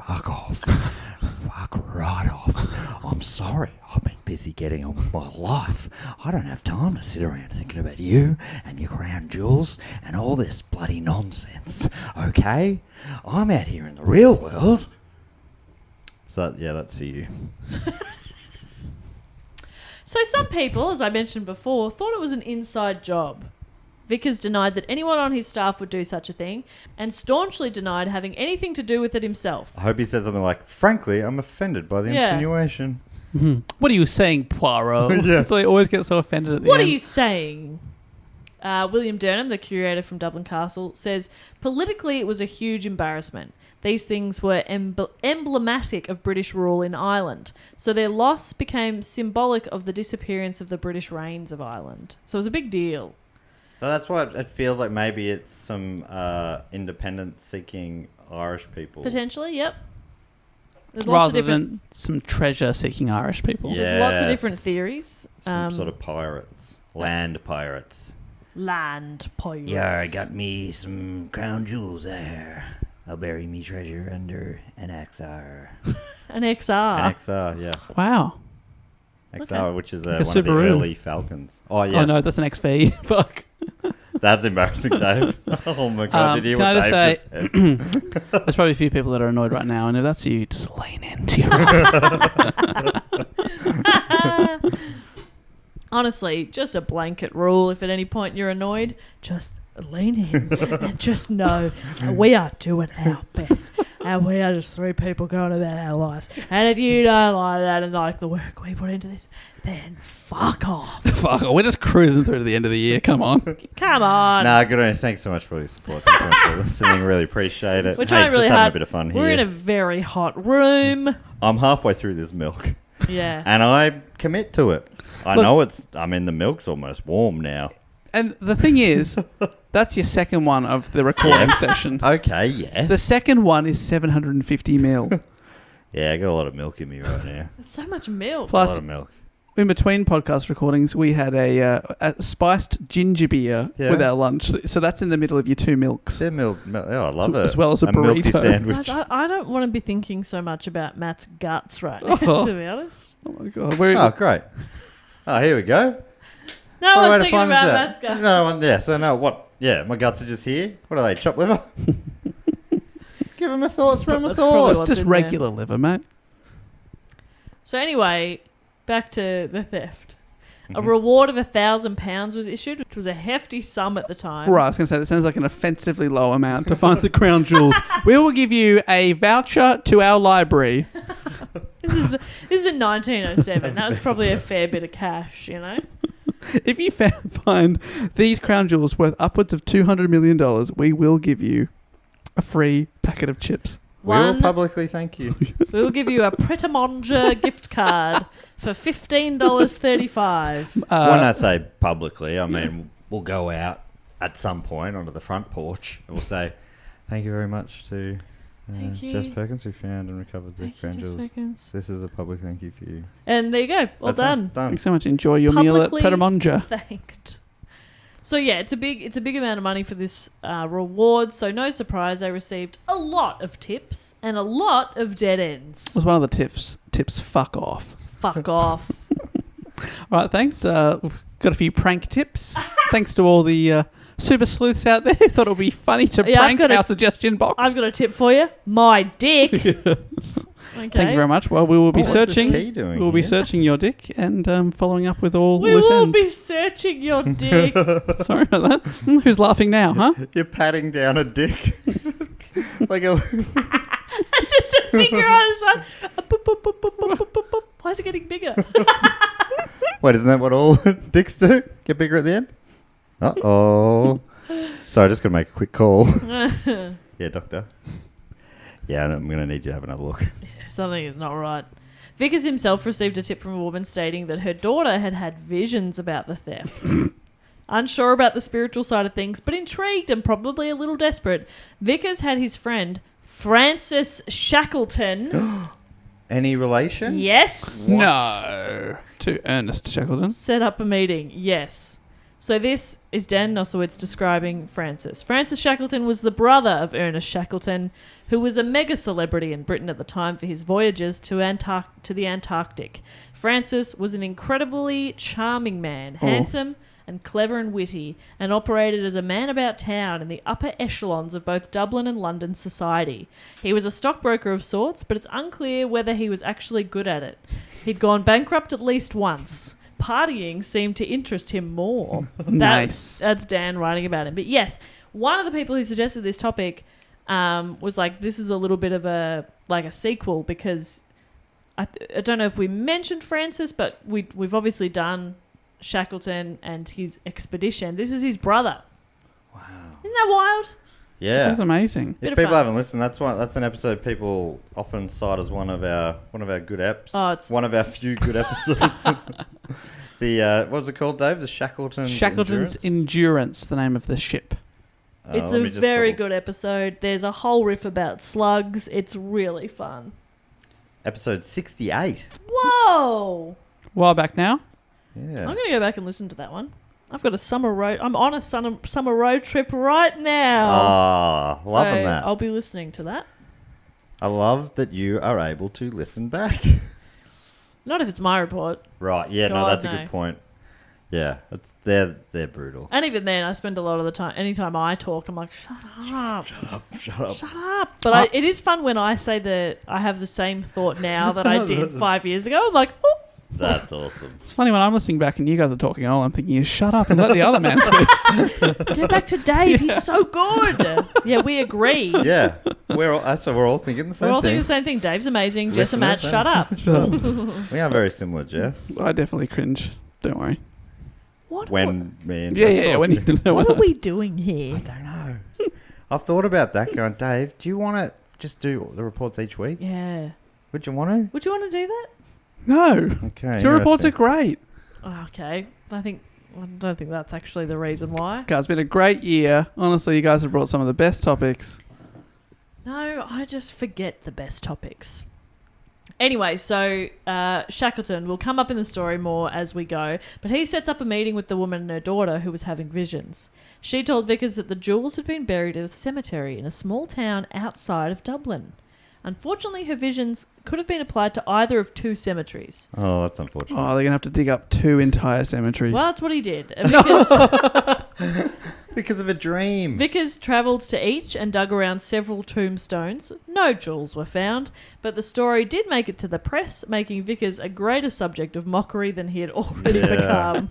Fuck off. Fuck right off. I'm sorry. I've been busy getting on with my life. I don't have time to sit around thinking about you and your crown jewels and all this bloody nonsense. Okay? I'm out here in the real world. So, yeah, that's for you. So some people, as I mentioned before, thought it was an inside job. Vickers denied that anyone on his staff would do such a thing and staunchly denied having anything to do with it himself. I hope he said something like, frankly, I'm offended by the insinuation. Mm-hmm. What are you saying, Poirot? Yeah. So they always get so offended at the What end. are you saying? William Durham, the curator from Dublin Castle, says, politically it was a huge embarrassment. These things were emblematic of British rule in Ireland, so their loss became symbolic of the disappearance of the British reigns of Ireland. So it was a big deal. So that's why it feels like maybe it's some independence-seeking Irish people. Potentially, yep. There's lots of Rather different, than some treasure-seeking Irish people. Yeah. there's lots of different Yes. theories. Some sort of pirates. Land pirates. Land pirates. Yeah, I got me some crown jewels there. I'll bury me treasure under an XR. An XR. An XR, yeah. Wow. XR, Okay. which is Like a one of the Subaru. early Falcons. Oh, yeah. Oh, no, that's an XV. Fuck. That's embarrassing, Dave. Oh, my God. Did you hear can what I Dave just just said? There's probably a few people that are annoyed right now, and if that's you, just lean into your Honestly, just a blanket rule. If at any point you're annoyed, just lean in and just know we are doing our best. And we are just three people going about our lives. And if you don't like that and like the work we put into this, then fuck off. Fuck, we're just cruising through to the end of the year. Come on. Come on. Nah, good on you. Thanks so much for all your support. Thanks so much for listening. Really appreciate it. We're trying really just having hard. a bit of fun We're here. in a very hot room. I'm halfway through this milk. Yeah. And I commit to it. I Look- know the milk's almost warm now. And the thing is, that's your second one of the recording session. Okay, yes. The second one is 750 mil. Yeah, I got a lot of milk in me right now. There's so much milk. A lot Plus, of milk. in between podcast recordings, we had a spiced ginger beer Yeah. with our lunch. So that's in the middle of your two milks. They're milk. Oh, I love it. As well as a milky burrito. sandwich. Guys, I don't want to be thinking so much about Matt's guts right now, Oh. to be honest. Oh my god. We're, Oh, great. Oh, here we go. No What a way one's to thinking find about this Matt's out. guts. No one. Yeah. So no. What? Yeah. My guts are just here. What are they? Chopped liver. Give them a thought. Spread them a That's probably thought. it's what's just in there. regular liver, mate. So anyway, back to the theft. A Mhm. reward of £1,000 was issued, which was a hefty sum at the time. Right, I was going to say, that sounds like an offensively low amount to find the crown jewels. We will give you a voucher to our library. This is in 1907. That was probably a fair bit of cash, you know. If you find these crown jewels worth upwards of $200 million, we will give you a free packet of chips. We will One, publicly thank you. we will give you a Pret a Manger gift card for $15.35. When I say publicly, I mean we'll go out at some point onto the front porch and we'll say, "Thank you very much to Thank you. Jess Perkins who found and recovered the Thank you, crown Jess jewels. Perkins. This is a public thank you for you." And there you go. All That's it. done. Done. Thanks so much. Enjoy your meal at Publicly Pret a Manger. Thanked. So yeah, it's a big amount of money for this reward. So no surprise, they received a lot of tips and a lot of dead ends. Was one of the tips. Tips, fuck off. Fuck off. All right, thanks. We've got a few prank tips. Thanks to all the super sleuths out there who thought it would be funny to Yeah, I've prank got a- our suggestion box. I've got a tip for you. My dick. Okay. Thank you very much. Well, we will be What's this searching. key doing We'll be here? searching your dick and following up with all We loose will ends. be searching your dick. Sorry about that. Who's laughing now, huh? You're patting down a dick. Like a Just a finger on the side. Boop, boop, boop, boop, boop, boop, boop, boop. Why is it getting bigger? Wait, isn't that what all dicks do? Get bigger at the end? Uh-oh. Sorry, I just got to make a quick call. Yeah, doctor. Yeah, I'm going to need you to have another look. Something is not right. Vickers himself received a tip from a woman stating that her daughter had had visions about the theft. Unsure about the spiritual side of things, but intrigued and probably a little desperate, Vickers had his friend Francis Shackleton. Any relation? Yes. No. To Ernest Shackleton. Set up a meeting. Yes. So this is Dan Nosowitz describing Francis. Francis Shackleton was the brother of Ernest Shackleton, who was a mega celebrity in Britain at the time for his voyages to the Antarctic. Francis was an incredibly charming man, handsome and clever and witty, and operated as a man about town in the upper echelons of both Dublin and London society. He was a stockbroker of sorts, but it's unclear whether he was actually good at it. He'd gone bankrupt at least once. Partying seemed to interest him more. Nice. That's Dan writing about him. But yes, one of the people who suggested this topic was like, this is a little bit of a sequel, because I don't know if we mentioned Francis, but we've obviously done Shackleton and his expedition. This is his brother. Wow. Isn't that wild? Yeah. That's amazing. If people haven't listened, that's an episode people often cite as one of our good eps. Oh, it's one of our few good episodes. The what was it called, Dave? The Shackleton's Endurance, the name of the ship. It's a very good episode. There's a whole riff about slugs. It's really fun. Episode 68. Whoa! While back now. Yeah. I'm going to go back and listen to that one. I've got a summer road. I'm on a summer road trip right now. Ah, loving that. I'll be listening to that. I love that you are able to listen back. Not if it's my report. Right. Yeah. God, no, that's no. a good point. Yeah. They're brutal. And even then, I spend a lot of the time. Anytime I talk, I'm like, shut up. Shut up. But it is fun when I say I have the same thought now that I did 5 years ago. I'm like, oh. That's awesome. It's funny when I'm listening back and you guys are talking, all I'm thinking is shut up and let the other man speak. Get back to Dave. He's so good. Yeah, we agree. Yeah. We're all thinking the same thing. We're all thinking the same thing. Dave's amazing. Jess and Matt, Listeners, shut up. We are very similar, Jess. I definitely cringe. Don't worry. When me and Yeah. When you know what are we doing here? I don't know. I've thought about that going, Dave, do you want to just do the reports each week? Yeah. Would you want to? Would you want to do that? No. Okay. Your reports are great. Oh, okay. I don't think that's actually the reason why. Guys, it's been a great year. Honestly, you guys have brought some of the best topics. No, I just forget the best topics. Anyway, so Shackleton will come up in the story more as we go, but he sets up a meeting with the woman and her daughter who was having visions. She told Vickers that the jewels had been buried at a cemetery in a small town outside of Dublin. Unfortunately, her visions could have been applied to either of two cemeteries. Oh, that's unfortunate. Oh, they're going to have to dig up 2 entire cemeteries. Well, that's what he did. Because of a dream. Vickers travelled to each and dug around several tombstones. No jewels were found, but the story did make it to the press, making Vickers a greater subject of mockery than he had already become.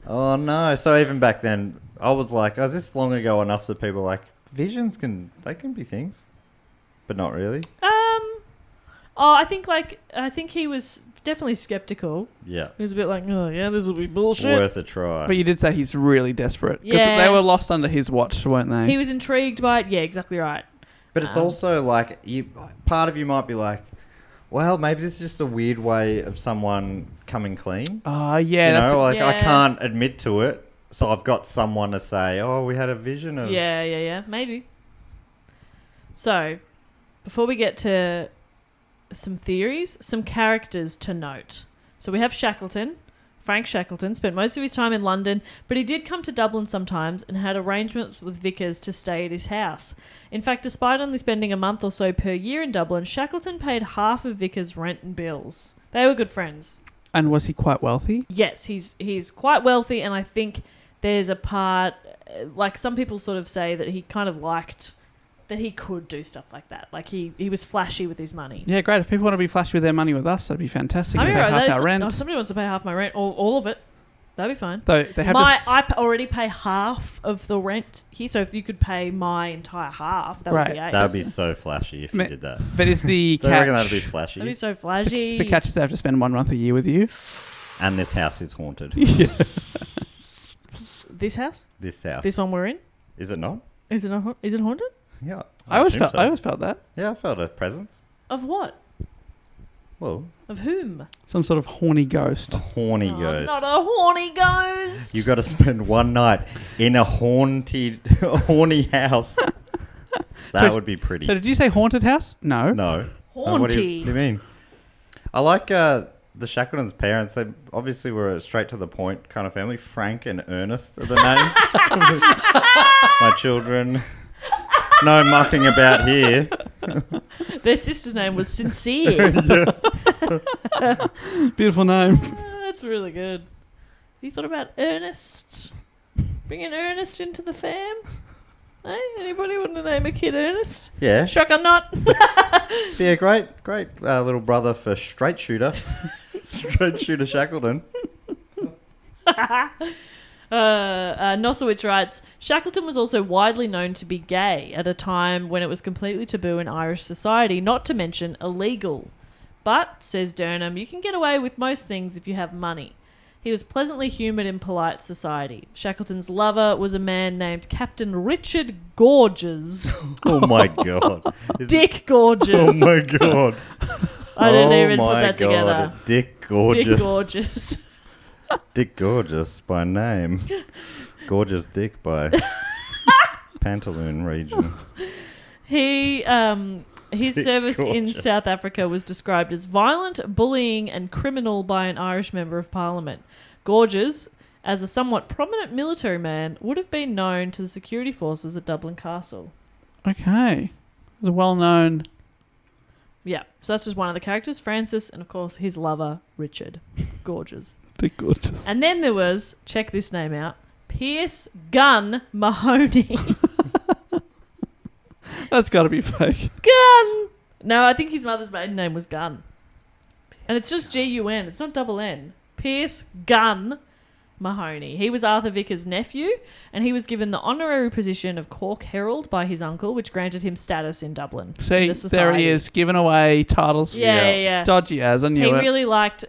Oh, no. So even back then, I was like, is this long ago enough that people are like, visions can be things? But not really. I think he was definitely skeptical. Yeah. He was a bit like, oh yeah, this will be bullshit. Worth a try. But you did say he's really desperate. 'Cause Yeah. they were lost under his watch, weren't they? He was intrigued by it. Yeah, exactly right. But it's also like, part of you might be like, well, maybe this is just a weird way of someone coming clean. Oh, yeah. I can't admit to it, so I've got someone to say, oh, we had a vision of... Yeah, maybe. So, before we get to some theories, some characters to note. So we have Shackleton. Frank Shackleton spent most of his time in London, but he did come to Dublin sometimes and had arrangements with Vickers to stay at his house. In fact, despite only spending a month or so per year in Dublin, Shackleton paid half of Vickers' rent and bills. They were good friends. And was he quite wealthy? Yes, he's quite wealthy, and I think there's a part, like some people sort of say that he kind of liked that he could do stuff like that. Like he was flashy with his money. Yeah, great. If people want to be flashy with their money with us, that'd be fantastic. I mean, Pay right, half our rent. If somebody wants to pay half my rent, or all of it, that'd be fine. So they have I already pay half of the rent here, so if you could pay my entire half, that would be ace. That would be so flashy if you did that. But is the I catch... reckon that'd be flashy. That'd be so flashy. The catch is they have to spend 1 month a year with you. And this house is haunted. Yeah. This house? This house. This one we're in? Is it not? Is it not? Is it haunted? Yeah. I always assume felt that. Yeah, I felt a presence. Of what? Well, Of whom? Some sort of horny ghost. a horny Oh, ghost. not a horny ghost. You got to spend one night in a horny house. That would be pretty. So did you say haunted house? No. No. Haunty. What do you mean? I like the Shackletons' parents. They obviously were a straight to the point kind of family. Frank and Ernest are the names. My children. No mucking about here. Their sister's name was Sincere. Beautiful name. That's really good. Have you thought about Ernest? Bringing Ernest into the fam? Hey, anybody want to name a kid Ernest? Yeah. Shock or not. Be a great little brother for Straight Shooter. Straight Shooter Shackleton. Nosowitz writes, Shackleton was also widely known to be gay at a time when it was completely taboo in Irish society, not to mention illegal. But, says Durham, you can get away with most things if you have money. He was pleasantly humoured in polite society. Shackleton's lover was a man named Captain Richard Gorges. Oh my God. Dick Gorges. Oh my God. I didn't even put that together. Dick Gorgeous. Dick Gorges. Dick Gorgeous by name. Gorgeous Dick by Pantaloon region. His Dick service in Gorgeous. South Africa was described as violent, bullying and criminal by an Irish member of parliament. Gorges, as a somewhat prominent military man, would have been known to the security forces at Dublin Castle. Okay. It's a well-known... Yeah, so that's just one of the characters, Francis, and of course his lover, Richard. Gorges. Dick Gorgeous. And then there was, check this name out, Pierce Gun Mahoney. That's got to be fake. Gun! No, I think his mother's maiden name was Gun. And it's just G-U-N. It's not double N. Pierce Gun Mahoney. He was Arthur Vickers' nephew, and he was given the honorary position of Cork Herald by his uncle, which granted him status in Dublin. in See, the there society. he is, giving away titles. Yeah. Dodgy as, I knew He it. really liked...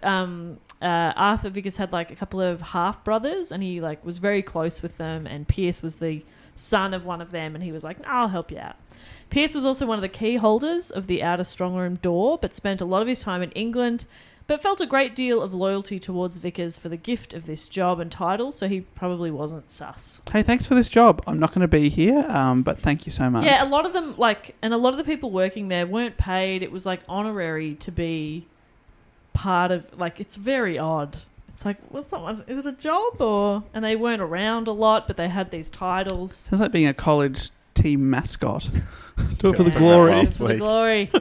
Arthur Vickers had like a couple of half brothers, and he like was very close with them. And Pierce was the son of one of them, and he was like, "I'll help you out." Pierce was also one of the key holders of the outer strong room door, but spent a lot of his time in England, but felt a great deal of loyalty towards Vickers for the gift of this job and title, so he probably wasn't sus. Hey, thanks for this job. I'm not going to be here, but thank you so much. Yeah, a lot of them and a lot of the people working there weren't paid. It was like honorary to be part of, it's very odd. It's like, what's that one? Is it a job or? And they weren't around a lot, but they had these titles. Sounds like being a college team mascot. Do it for the Yeah. glory. Last For the week. glory.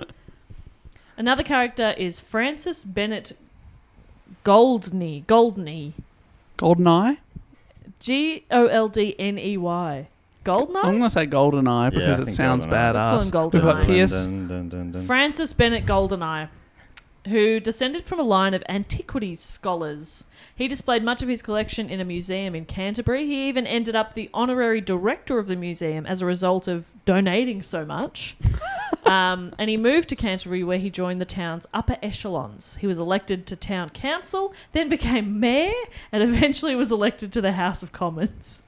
Another character is Francis Bennett Goldeneye. Goldeneye? Goldney. Goldeneye? I'm going to say Goldeneye because I it think sounds Goldeneye. badass. Let's call him We've got Goldeneye. Pierce. Dun, dun, dun. Francis Bennett Goldeneye, who descended from a line of antiquities scholars. He displayed much of his collection in a museum in Canterbury. He even ended up the honorary director of the museum as a result of donating so much. And he moved to Canterbury, where he joined the town's upper echelons. He was elected to town council, then became mayor, and eventually was elected to the House of Commons.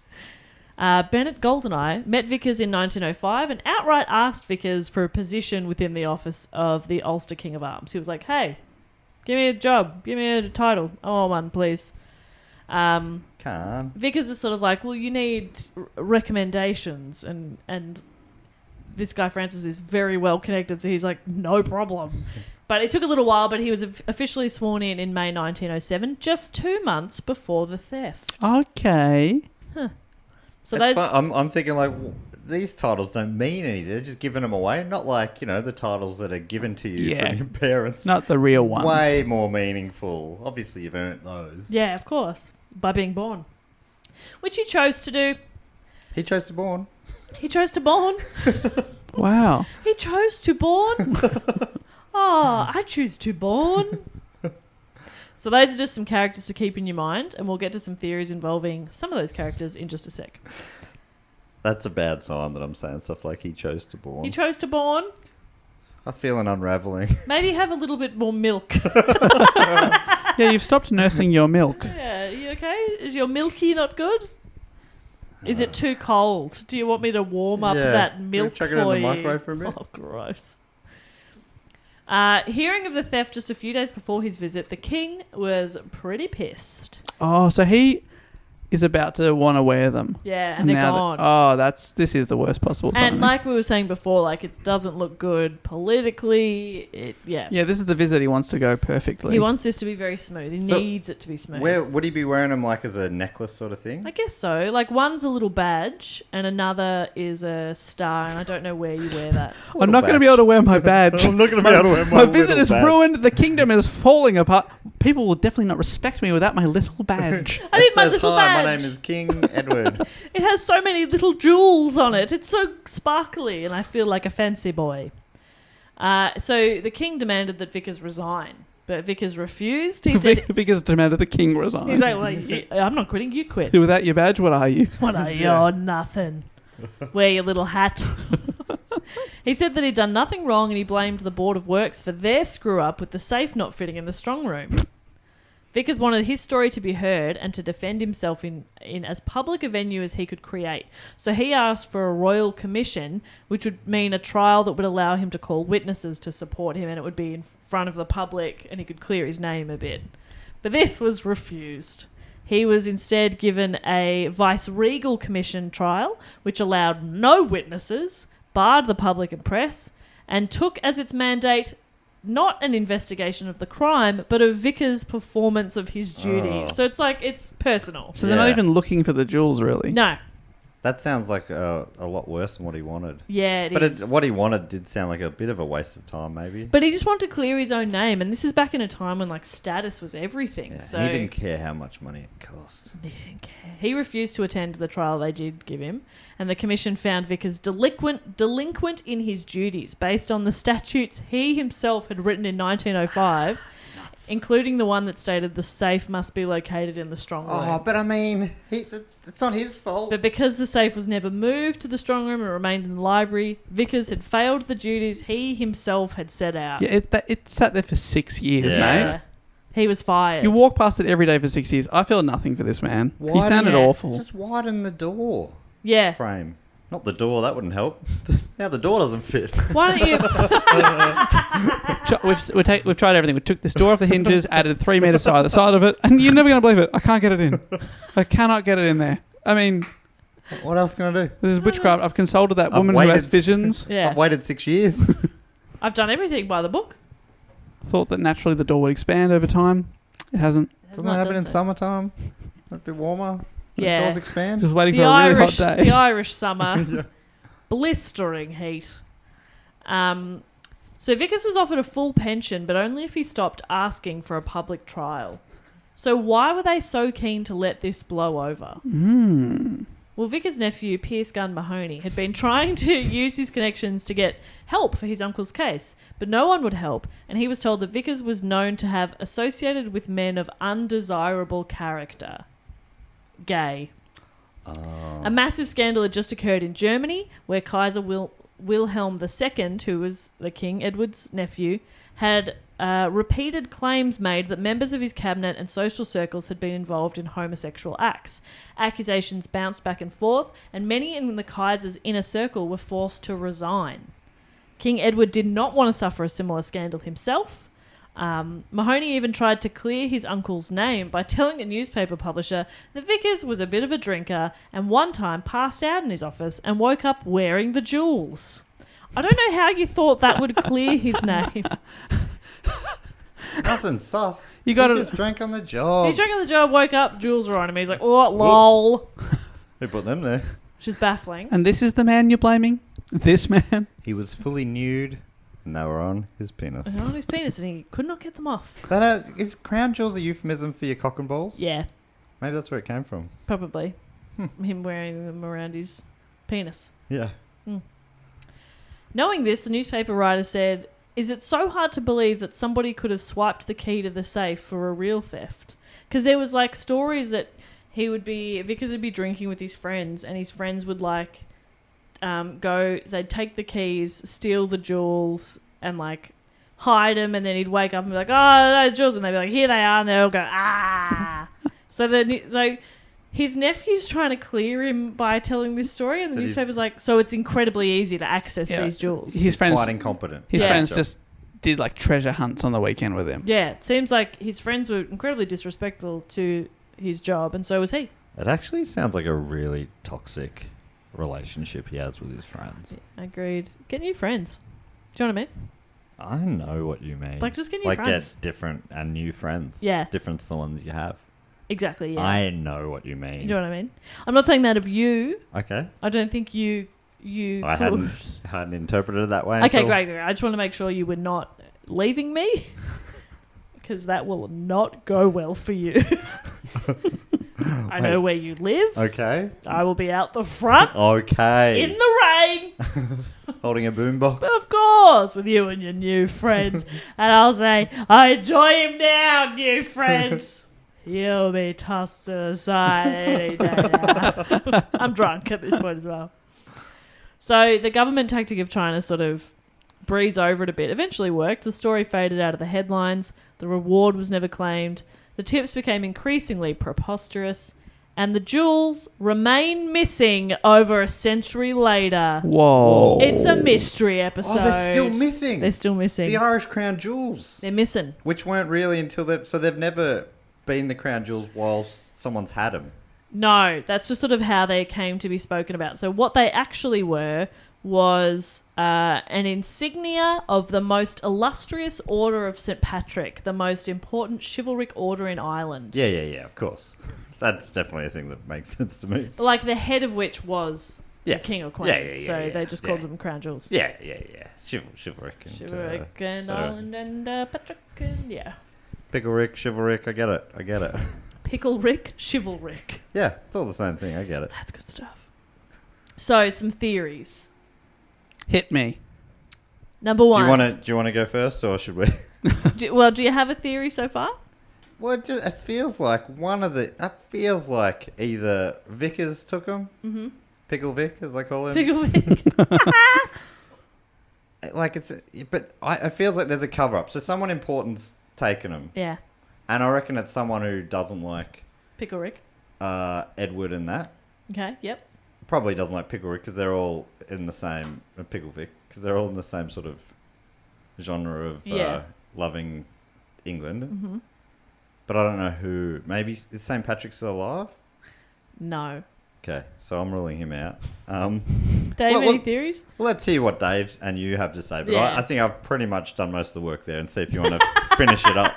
Bennett Goldeneye met Vickers in 1905 and outright asked Vickers for a position within the office of the Ulster King of Arms. He was like, "Hey, give me a job. Give me a title. I want one, please." Can't. Vickers is sort of like, "Well, you need recommendations." And this guy, Francis, is very well connected, so he's like, "No problem." But it took a little while, but he was officially sworn in May 1907, just 2 months before the theft. Okay. So It's those... fun. I'm thinking these titles don't mean anything. They're just giving them away. Not like, the titles that are given to you Yeah. from your parents. Not the real ones. Way more meaningful. Obviously, you've earned those. Yeah, of course. By being born. Which he chose to do. He chose to born. He chose to born. Wow. He chose to born. Oh, I choose to born. So those are just some characters to keep in your mind, and we'll get to some theories involving some of those characters in just a sec. That's a bad sign that I'm saying stuff like he chose to born. He chose to born. I feel an unraveling. Maybe have a little bit more milk. Yeah, you've stopped nursing your milk. Yeah, you okay? Is your milky not good? Is it too cold? Do you want me to warm up Yeah. that Can we milk chuck for it in the you? microwave for a bit? Oh, gross. Hearing of the theft just a few days before his visit, the king was pretty pissed. Oh, so he is about to want to wear them. Yeah, and they're now gone. This is the worst possible time. And like we were saying before, like it doesn't look good politically. Yeah, this is the visit he wants to go perfectly. He wants this to be very smooth. He needs it to be smooth. Where would he be wearing them, like as a necklace sort of thing? I guess so. Like one's a little badge and another is a star, and I don't know where you wear that. I'm not going to be able to wear my badge. I'm not going to be able to wear my visit is ruined. The kingdom is falling apart. People will definitely not respect me without my little badge. I need my little badge. My name is King Edward. It has so many little jewels on it. It's so sparkly, and I feel like a fancy boy. So the king demanded that Vickers resign, but Vickers refused. He said, Vickers demanded the king resign. He's like, well, I'm not quitting, you quit. Without your badge, what are you? What are you? Oh, nothing. Wear your little hat. He said that he'd done nothing wrong, and he blamed the Board of Works for their screw-up with the safe not fitting in the strong room. Vickers wanted his story to be heard and to defend himself in as public a venue as he could create. So he asked for a royal commission, which would mean a trial that would allow him to call witnesses to support him, and it would be in front of the public and he could clear his name a bit. But this was refused. He was instead given a vice-regal commission trial, which allowed no witnesses, barred the public and press, and took as its mandate not an investigation of the crime, but of Vickers' performance of his duty. So it's like, it's personal. So they're not even looking for the jewels, really? No. That sounds like a lot worse than what he wanted. Yeah, it is. But what he wanted did sound like a bit of a waste of time, maybe. But he just wanted to clear his own name, and this is back in a time when like status was everything. Yeah, so he didn't care how much money it cost. He didn't care. He refused to attend the trial they did give him, and the commission found Vickers delinquent in his duties based on the statutes he himself had written in 1905. Including the one that stated the safe must be located in the strong room. Oh, but I mean, it's not his fault. But because the safe was never moved to the strong room and remained in the library, Vickers had failed the duties he himself had set out. Yeah, it sat there for 6 years, Yeah. mate. He was fired. You walk past it every day for 6 years. I feel nothing for this man. He sounded awful. Just widen the door frame. Not the door, that wouldn't help. Now the door doesn't fit. Why don't you... We've tried everything. We took this door off the hinges, added 3 meters to either side of it, and you're never going to believe it. I can't get it in. I cannot get it in there. I mean... What else can I do? This is witchcraft. I've consulted that woman who has visions. Yeah. I've waited 6 years. I've done everything by the book. Thought that naturally the door would expand over time. It hasn't. Doesn't that happen in summertime? A bit warmer? Yeah. Doors expand? Just waiting for a really hot day. The Irish summer. Blistering heat. So Vickers was offered a full pension, but only if he stopped asking for a public trial. So why were they so keen to let this blow over? Well, Vickers' nephew, Pierce Gunn Mahoney, had been trying to use his connections to get help for his uncle's case, but no one would help, and he was told that Vickers was known to have associated with men of undesirable character. Gay. A massive scandal had just occurred in Germany, where Kaiser Wilhelm II, who was the King Edward's nephew, had repeated claims made that members of his cabinet and social circles had been involved in homosexual acts. Accusations bounced back and forth, and many in the Kaiser's inner circle were forced to resign. King Edward did not want to suffer a similar scandal himself. Mahoney even tried to clear his uncle's name by telling a newspaper publisher that Vickers was a bit of a drinker and one time passed out in his office and woke up wearing the jewels. I don't know how you thought that would clear his name. Nothing sus. You got just drank on the job. He drank on the job, woke up, jewels are on him. He's like, oh, lol. Who put them there? Which is baffling. And this is the man you're blaming? This man? He was fully nude. And they were on his penis. They were on his penis and he could not get them off. Is crown jewels a euphemism for your cock and balls? Yeah. Maybe that's where it came from. Probably. Him wearing them around his penis. Yeah. Knowing this, the newspaper writer said, "Is it so hard to believe that somebody could have swiped the key to the safe for a real theft?" Because there was like stories that Vickers would be drinking with his friends and his friends would like they'd take the keys, steal the jewels and like hide them, and then he'd wake up and be like, oh, no jewels, and they'd be like, here they are, and they'll go, ah. So his nephew's trying to clear him by telling this story, and the newspaper's like, so it's incredibly easy to access these jewels. His friends quite incompetent. His friends just did like treasure hunts on the weekend with him. Yeah, it seems like his friends were incredibly disrespectful to his job, and so was he. It actually sounds like a really toxic relationship he has with his friends. Yeah, agreed. Get new friends. Do you know what I mean? I know what you mean. Like, just get new like friends. Get different and new friends. Yeah. Different to the ones you have. Exactly, yeah. I know what you mean. You know what I mean? I'm not saying that of you. Okay. I don't think you I hadn't interpreted it that way. Okay, great. I just want to make sure you were not leaving me, because that will not go well for you. I know where you live. Okay. I will be out the front. Okay. In the rain. Holding a boombox. But of course, with you and your new friends. And I'll say, I enjoy him now, new friends. He'll be tossed to the side any day now. I'm drunk at this point as well. So the government tactic of trying to sort of breeze over it a bit eventually worked. The story faded out of the headlines. The reward was never claimed. The tips became increasingly preposterous. And the jewels remain missing over a century later. Whoa. It's a mystery episode. Oh, they're still missing. They're still missing. The Irish crown jewels. They're missing. Which weren't really until they've never been the crown jewels whilst someone's had them. No, that's just sort of how they came to be spoken about. So what they actually were was an insignia of the most illustrious order of St. Patrick, the most important chivalric order in Ireland. Yeah, of course. That's definitely a thing that makes sense to me. But like the head of which was the king or queen. Yeah, so they just called them crown jewels. Yeah. Chivalric. And, Chivalric and Ireland and Patrick and yeah. Pickle Rick, chivalric, I get it. Pickle Rick, chivalric. Yeah, it's all the same thing, I get it. That's good stuff. So, some theories. Hit me. Number one. Do you want to go first, or should we? Do you have a theory so far? Well, it feels like either Vickers took him, Pickle Vic, as I call him. Pickle Vic. But it feels like there's a cover up. So someone important's taken him. Yeah. And I reckon it's someone who doesn't like Pickle Rick. Edward and that. Okay. Yep. Probably doesn't like Pickle Rick because they're all in the same Pickle Vic because they're all in the same sort of genre of loving England. Mm-hmm. But I don't know who. Maybe is St. Patrick still alive? No. Okay, so I'm ruling him out. Dave, any theories? Well, let's hear what Dave and you have to say. But Yeah. I think I've pretty much done most of the work there and see if you want to finish it up.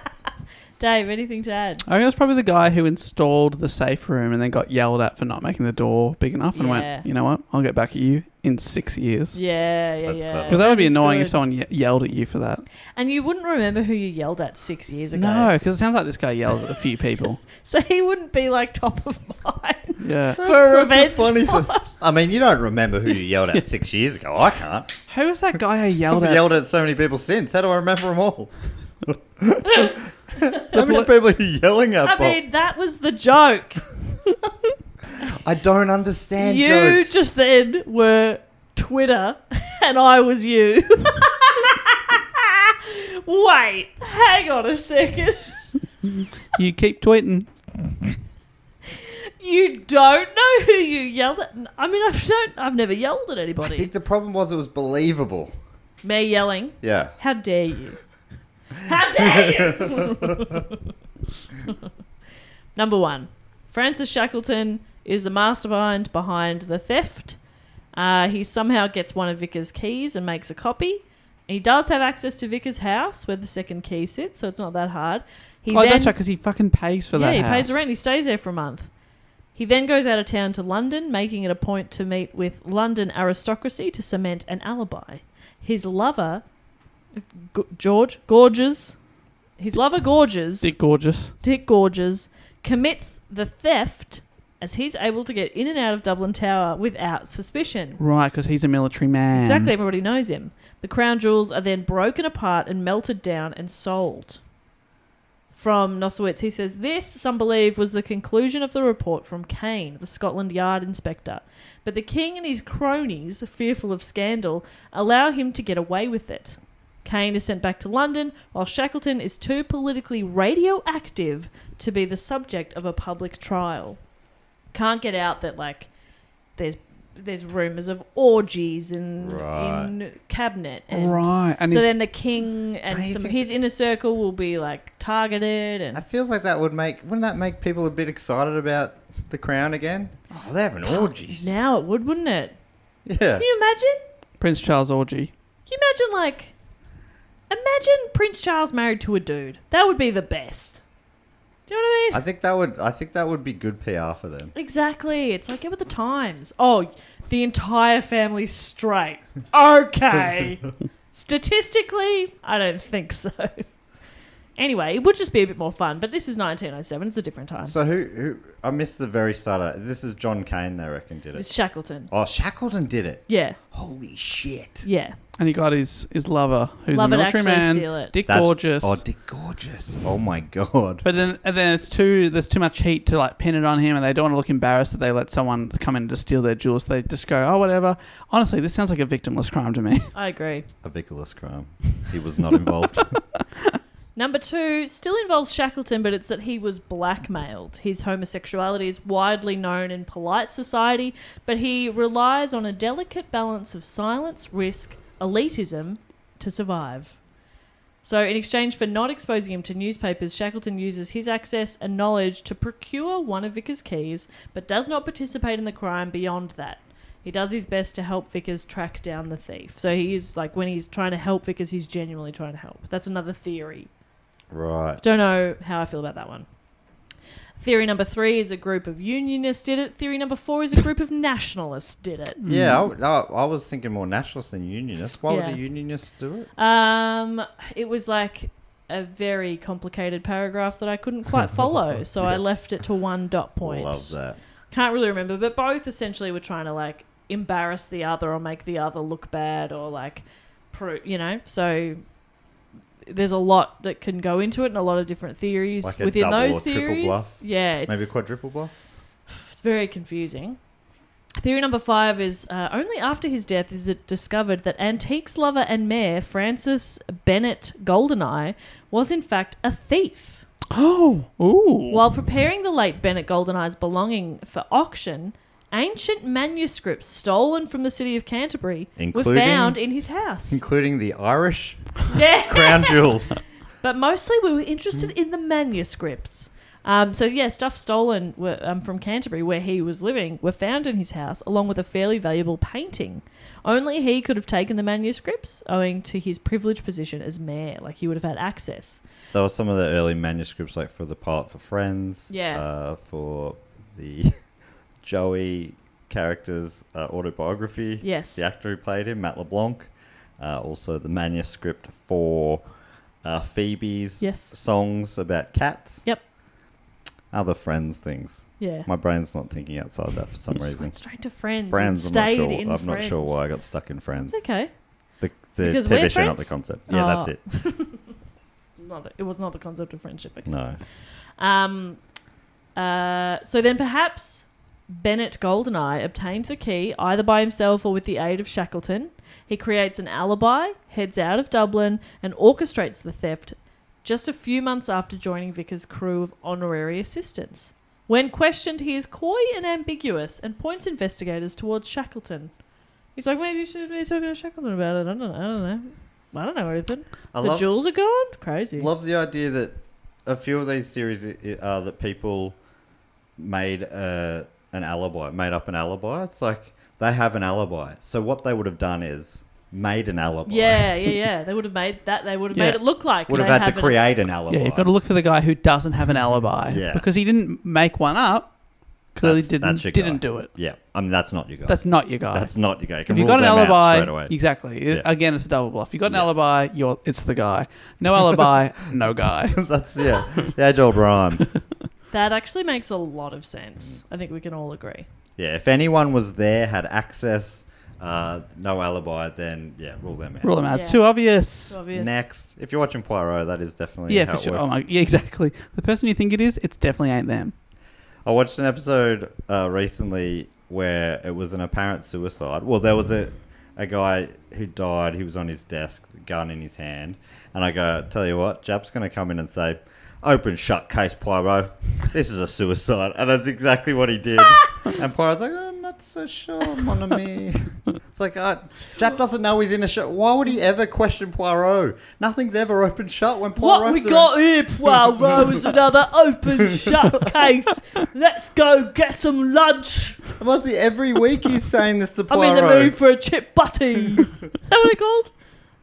Dave, anything to add? I think it's probably the guy who installed the safe room and then got yelled at for not making the door big enough and Yeah. went, you know what, I'll get back at you in 6 years. Yeah. That's clever. Because that would be is annoying good. if someone yelled at you for that. And you wouldn't remember who you yelled at 6 years ago. No, because it sounds like this guy yells at a few people. So he wouldn't be like top of mind Yeah. for a Such revenge funny thing. plot. I mean, you don't remember who you yelled at 6 years ago. I can't. Who was that guy who yelled I've at? yelled at so many people since. How do I remember them all? How many people are you yelling at, I Bob? mean, that was the joke. I don't understand You jokes. just then were Twitter and I was you. Wait, hang on a second. You keep tweeting. You don't know who you yelled at? I mean, I've never yelled at I anybody. think the problem was it was believable. Me yelling? Yeah. How dare you? How dare you? Number one, Francis Shackleton is the mastermind behind the theft. He somehow gets one of Vickers' keys and makes a copy. He does have access to Vickers' house where the second key sits, so it's not that hard. That's right, because he fucking pays for that he house. pays the rent. He stays there for a month. He then goes out of town to London, making it a point to meet with London aristocracy to cement an alibi. His lover, Gorges, Dick Gorges, commits the theft as he's able to get in and out of Dublin Tower without suspicion. Right, because he's a military man. Exactly, everybody knows him. The crown jewels are then broken apart and melted down and sold. From Nosowitz, he says, this, some believe, was the conclusion of the report from Kane, the Scotland Yard inspector. But the king and his cronies, fearful of scandal, allow him to get away with it. Kane is sent back to London, while Shackleton is too politically radioactive to be the subject of a public trial. Can't get out that, like, there's there's rumours of orgies in cabinet. And Right. And so then the king Don't and you some think his inner circle will be like targeted. And It feels like wouldn't that make people a bit excited about the crown again? Oh, they're having orgies. now it would, wouldn't it? Yeah. Can you imagine? Prince Charles orgy. Can you imagine Prince Charles married to a dude? That would be the best. Do you know what I mean? I think that would be good PR for them. Exactly. It's like, get with the times. Oh, the entire family's straight. Okay. Statistically, I don't think so. Anyway, it would just be a bit more fun, but this is 1907. It's a different time. So who I missed the very start. This is John Cain, they reckon, did it. It's Shackleton. Oh, Shackleton did it. Yeah. Holy shit. Yeah. And he got his lover, who's Lover a to military actually man, steal it. Dick Gorgeous. Oh, Dick Gorgeous. Oh my god. But then there's too much heat to like pin it on him, and they don't want to look embarrassed that they let someone come in to steal their jewels. They just go, oh, whatever. Honestly, this sounds like a victimless crime to me. I agree. A Vickers crime. He was not involved. Number 2 still involves Shackleton, but it's that he was blackmailed. His homosexuality is widely known in polite society, but he relies on a delicate balance of silence, risk, elitism to survive. So in exchange for not exposing him to newspapers, Shackleton uses his access and knowledge to procure one of Vickers' keys, but does not participate in the crime beyond that. He does his best to help Vickers track down the thief. So he is like, when he's trying to help Vickers, he's genuinely trying to help. That's another theory. Right. Don't know how I feel about that one. Theory number 3 is a group of unionists did it. Theory number 4 is a group of nationalists did it. Yeah, I was thinking more nationalists than unionists. Why would Yeah. the unionists do it? It was like a very complicated paragraph that I couldn't quite follow, so I left it to one dot point. Love that. Can't really remember, but both essentially were trying to like embarrass the other or make the other look bad or like, so there's a lot that can go into it and a lot of different theories Like a within double those or triple theories. bluff? Yeah, Maybe a quadruple bluff? it's very confusing. Theory number 5 is only after his death is it discovered that Antiques lover and mayor Francis Bennett Goldeneye was in fact a thief. Oh, ooh. While preparing the late Bennett Goldeneye's belonging for auction, ancient manuscripts stolen from the city of Canterbury were found in his house. Including the Irish Yeah. crown jewels. But mostly we were interested in the manuscripts. Stuff stolen from Canterbury, where he was living, were found in his house, along with a fairly valuable painting. Only he could have taken the manuscripts, owing to his privileged position as mayor. Like, he would have had access. There were some of the early manuscripts, like for the Pilot for Friends. Yeah. For the Joey character's autobiography. Yes. The actor who played him, Matt LeBlanc. Also the manuscript for Phoebe's songs about cats. Yep. Other Friends things. Yeah. My brain's not thinking outside that for some reason. Went straight to Friends. Friends, I'm I'm not sure why I got stuck in Friends. It's okay. The Because TV we're show, not the friends? concept. Yeah, that's Oh. it. It was not the concept of friendship. Okay. No. So then perhaps Bennett Goldeneye obtained the key either by himself or with the aid of Shackleton. He creates an alibi, heads out of Dublin, and orchestrates the theft just a few months after joining Vickers' crew of honorary assistants. When questioned, he is coy and ambiguous and points investigators towards Shackleton. He's like, maybe you should be talking to Shackleton about it. I don't know anything. The jewels are gone? Crazy. Love the idea that a few of these theories are that people made up an alibi. It's like they have an alibi. So what they would have done is made an alibi. Yeah. They would have made that. They would have made it look like would have they had to create an alibi. Yeah, you've got to look for the guy who doesn't have an alibi. Yeah. Because he didn't make one up. Clearly That's your didn't guy. do it. Yeah. I mean, that's not your guy. That's not your guy. That's not your guy. You can If you've rule got an them out alibi, straight away. exactly. Yeah. Again, it's a double bluff. You've got an alibi, it's the guy. No alibi, no guy. That's, the age-old rhyme. That actually makes a lot of sense. I think we can all agree. Yeah, if anyone was there, had access, no alibi, then, rule them out. Rule them out. Yeah. It's too obvious. It's obvious. Next, if you're watching Poirot, that is definitely Yeah, how for it sure. works. Oh my, yeah, exactly. The person you think it is, it definitely ain't them. I watched an episode recently where it was an apparent suicide. Well, there was a guy who died. He was on his desk, gun in his hand. And I go, tell you what, Jap's going to come in and say, open shut case, Poirot. This is a suicide. And that's exactly what he did. And Poirot's like, not not so sure, mon ami. It's like, Jap doesn't know he's in a show. Why would he ever question Poirot? Nothing's ever open shut when Poirot's What we got here, Poirot, is another open shut case. Let's go get some lunch. Mostly every week he's saying this to Poirot. I'm in the mood for a chip butty. Is that what they're called?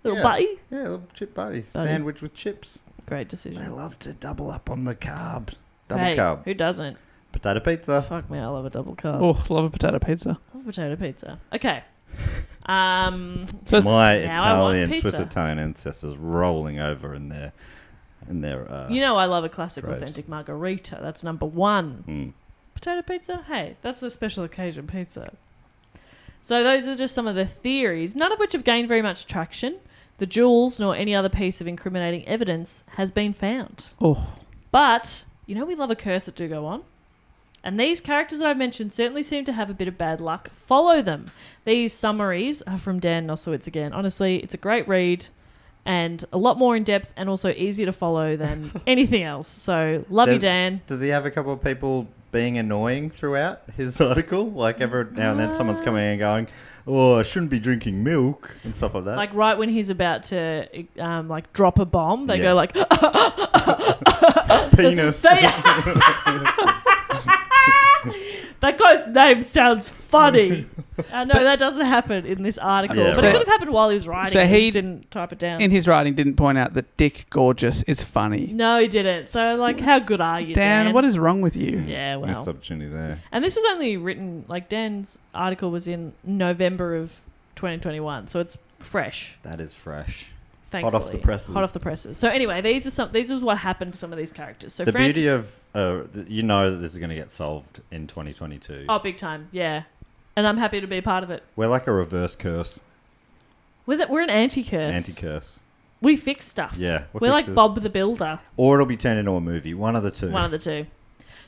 Little butty? Yeah, little chip butty. Sandwich with chips. Great decision. They love to double up on the carbs. Double Hey, carb. who doesn't? Potato pizza. Fuck me, I love a double carb. Oh, love a potato pizza. Love potato pizza. Okay. So My now I want Italian, pizza. Swiss Italian ancestors rolling over in their you know I love a classic Gross. authentic margarita. That's number one. Mm. Potato pizza? Hey, that's a special occasion pizza. So those are just some of the theories, none of which have gained very much traction. The jewels, nor any other piece of incriminating evidence, has been found. Oh, But, you know we love a curse that do go on. And these characters that I've mentioned certainly seem to have a bit of bad luck. Follow them. These summaries are from Dan Nosowitz again. Honestly, it's a great read and a lot more in depth and also easier to follow than anything else. So, love you, Dan. Does he have a couple of people being annoying throughout his article? Like every now and then someone's coming in and going, oh, I shouldn't be drinking milk and stuff like that. Like right when he's about to like drop a bomb, they go like, penis. that guy's name sounds funny. No, that doesn't happen in this article. Yeah, but right. it could have happened while he was writing. So So he he didn't type it down. in his writing didn't point out that Dick Gorgeous is funny. No, he didn't. So like, how good are you, Dan? Dan, what is wrong with you? Yeah, Missed well. opportunity there. And this was only written, like Dan's article was in November of 2021, so it's fresh. That is fresh. Thankfully. Hot off the presses. Hot off the presses. So anyway, this is what happened to some of these characters. So The Francis, beauty of, you know that this is going to get solved in 2022. oh, big time, yeah. And I'm happy to be a part of it. We're like a reverse curse. We're an anti-curse. Anti-curse. We fix stuff. Yeah. We're like fixers. Bob the Builder. Or it'll be turned into a movie. One of the two. One of the two.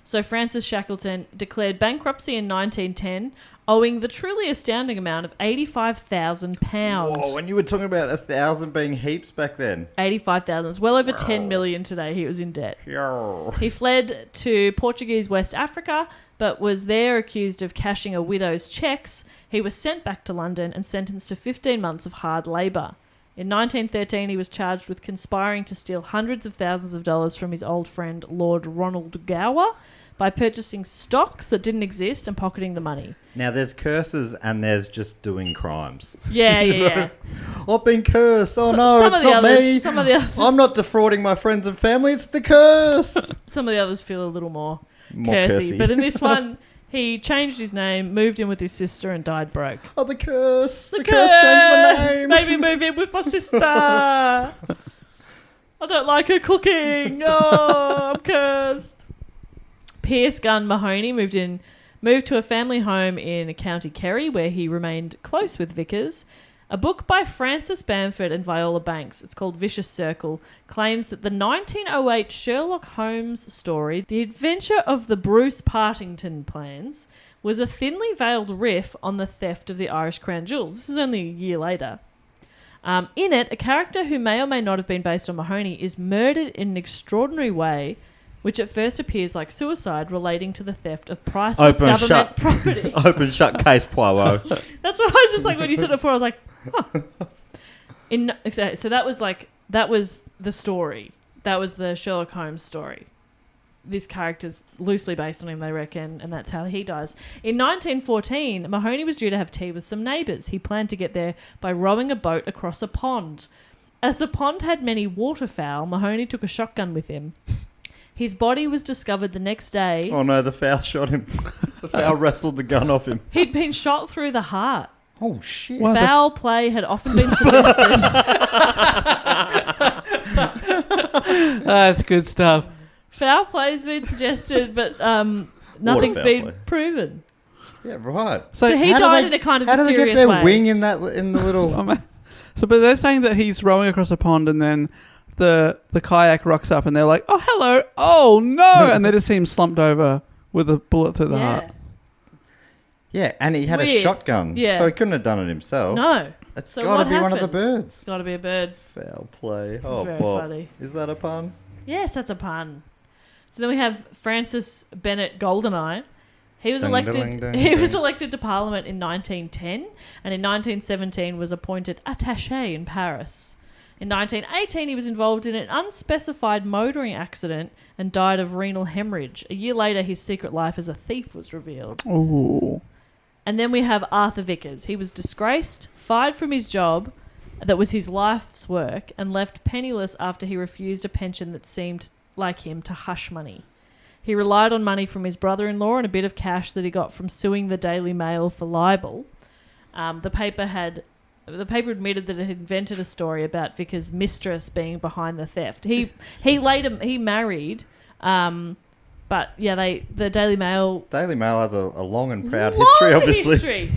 So Francis Shackleton declared bankruptcy in 1910, owing the truly astounding amount of £85,000. Whoa, when you were talking about 1,000 being heaps back then. 85,000. It's well over 10 million today he was in debt. Yo. He fled to Portuguese West Africa, but was there accused of cashing a widow's cheques. He was sent back to London and sentenced to 15 months of hard labour. In 1913, he was charged with conspiring to steal hundreds of thousands of dollars from his old friend Lord Ronald Gower by purchasing stocks that didn't exist and pocketing the money. Now, there's curses and there's just doing crimes. Yeah. I've been cursed. Oh, So- no, some it's of the not others- me. some of the others- I'm not defrauding my friends and family. It's the curse. Some of the others feel a little more More cursy. cursy. But in this one, he changed his name, moved in with his sister, and died broke. Oh, the curse. The curse changed my name. Made me move in with my sister. I don't like her cooking. Oh, I'm cursed. Pierce Gunn Mahoney moved to a family home in County Kerry, where he remained close with Vickers. A book by Francis Bamford and Viola Banks, it's called Vicious Circle, claims that the 1908 Sherlock Holmes story, The Adventure of the Bruce Partington Plans, was a thinly veiled riff on the theft of the Irish Crown Jewels. This is only a year later. In it, a character who may or may not have been based on Mahoney is murdered in an extraordinary way, which at first appears like suicide relating to the theft of priceless Open government shut. property. Open shut case, Poirot. That's what I was just like, when you said it before, I was like, huh. So that was the story. That was the Sherlock Holmes story. This character's loosely based on him, they reckon, and that's how he dies. In 1914, Mahoney was due to have tea with some neighbours. He planned to get there by rowing a boat across a pond. As the pond had many waterfowl, Mahoney took a shotgun with him. His body was discovered the next day. Oh, no, the fowl shot him. The fowl wrestled the gun off him. He'd been shot through the heart. Oh, shit. What? Foul play had often been suggested. That's good stuff. Foul play's been suggested, but nothing's foul been play. proven. Yeah, right. So he how do died they- in a kind of How do they get mysterious their way. wing in the little... But they're saying that he's rowing across a pond and then the kayak rocks up and they're like, oh, hello. Oh, no. And they just see him slumped over with a bullet through the heart. Yeah, and he had a Weird. shotgun. Yeah. So he couldn't have done it himself. No. It's So got to what be one of the happened? birds. It's got to be a bird. Foul play. Oh, Very Bob. funny. Is that a pun? Yes, that's a pun. So then we have Francis Bennett Goldeneye. He was elected to Parliament in 1910, and in 1917 was appointed attaché in Paris. In 1918, he was involved in an unspecified motoring accident and died of renal hemorrhage. A year later, his secret life as a thief was revealed. Ooh. And then we have Arthur Vickers. He was disgraced, fired from his job that was his life's work, and left penniless after he refused a pension that seemed like him to hush money. He relied on money from his brother-in-law and a bit of cash that he got from suing the Daily Mail for libel. The paper admitted that it had invented a story about Vickers' mistress being behind the theft. He married, but yeah, the Daily Mail. Daily Mail has a long and proud history, obviously.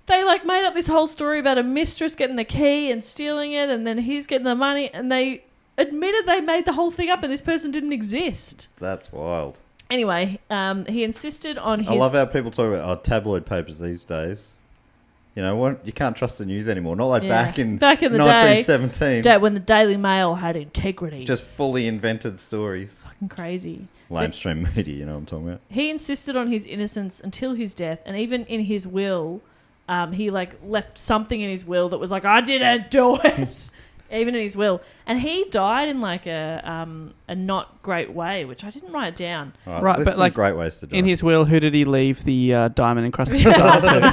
They made up this whole story about a mistress getting the key and stealing it, and then he's getting the money, and they admitted they made the whole thing up, and this person didn't exist. That's wild. Anyway, he insisted on his... I love how people talk about tabloid papers these days. You know, you can't trust the news anymore. Not like back in the 1917. Day when the Daily Mail had integrity. Just fully invented stories. Fucking crazy. Lamestream media, you know what I'm talking about? He insisted on his innocence until his death, and even in his will, he left something in his will that was like, I didn't do it. Even in his will. And he died in a not great way, which I didn't write down. Right, but some great ways to die. In his will, who did he leave the diamond encrusted star to?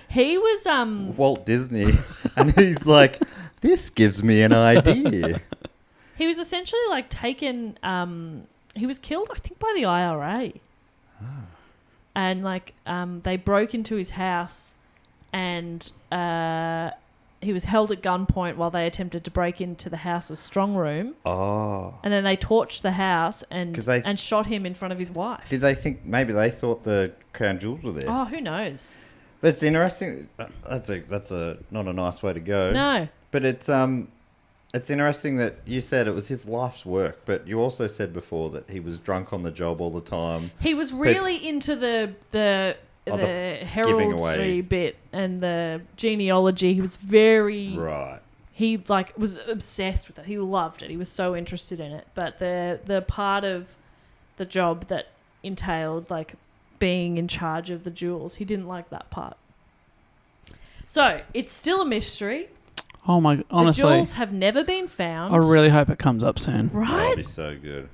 He was Walt Disney, and he's like, this gives me an idea. He was essentially taken. He was killed, I think, by the IRA. And they broke into his house, and he was held at gunpoint while they attempted to break into the house's strong room. Oh. And then they torched the house and shot him in front of his wife. Did they think maybe they thought the crown jewels were there? Oh, who knows? But it's interesting. That's not a nice way to go. No. But it's interesting that you said it was his life's work, but you also said before that he was drunk on the job all the time. He was really into the heraldry bit and the genealogy. He was very... Right. He was obsessed with it. He loved it. He was so interested in it. But the part of the job that entailed being in charge of the jewels, he didn't like that part. So it's still a mystery. Oh my! Honestly, the jewels have never been found. I really hope it comes up soon. Right? That'd be so good.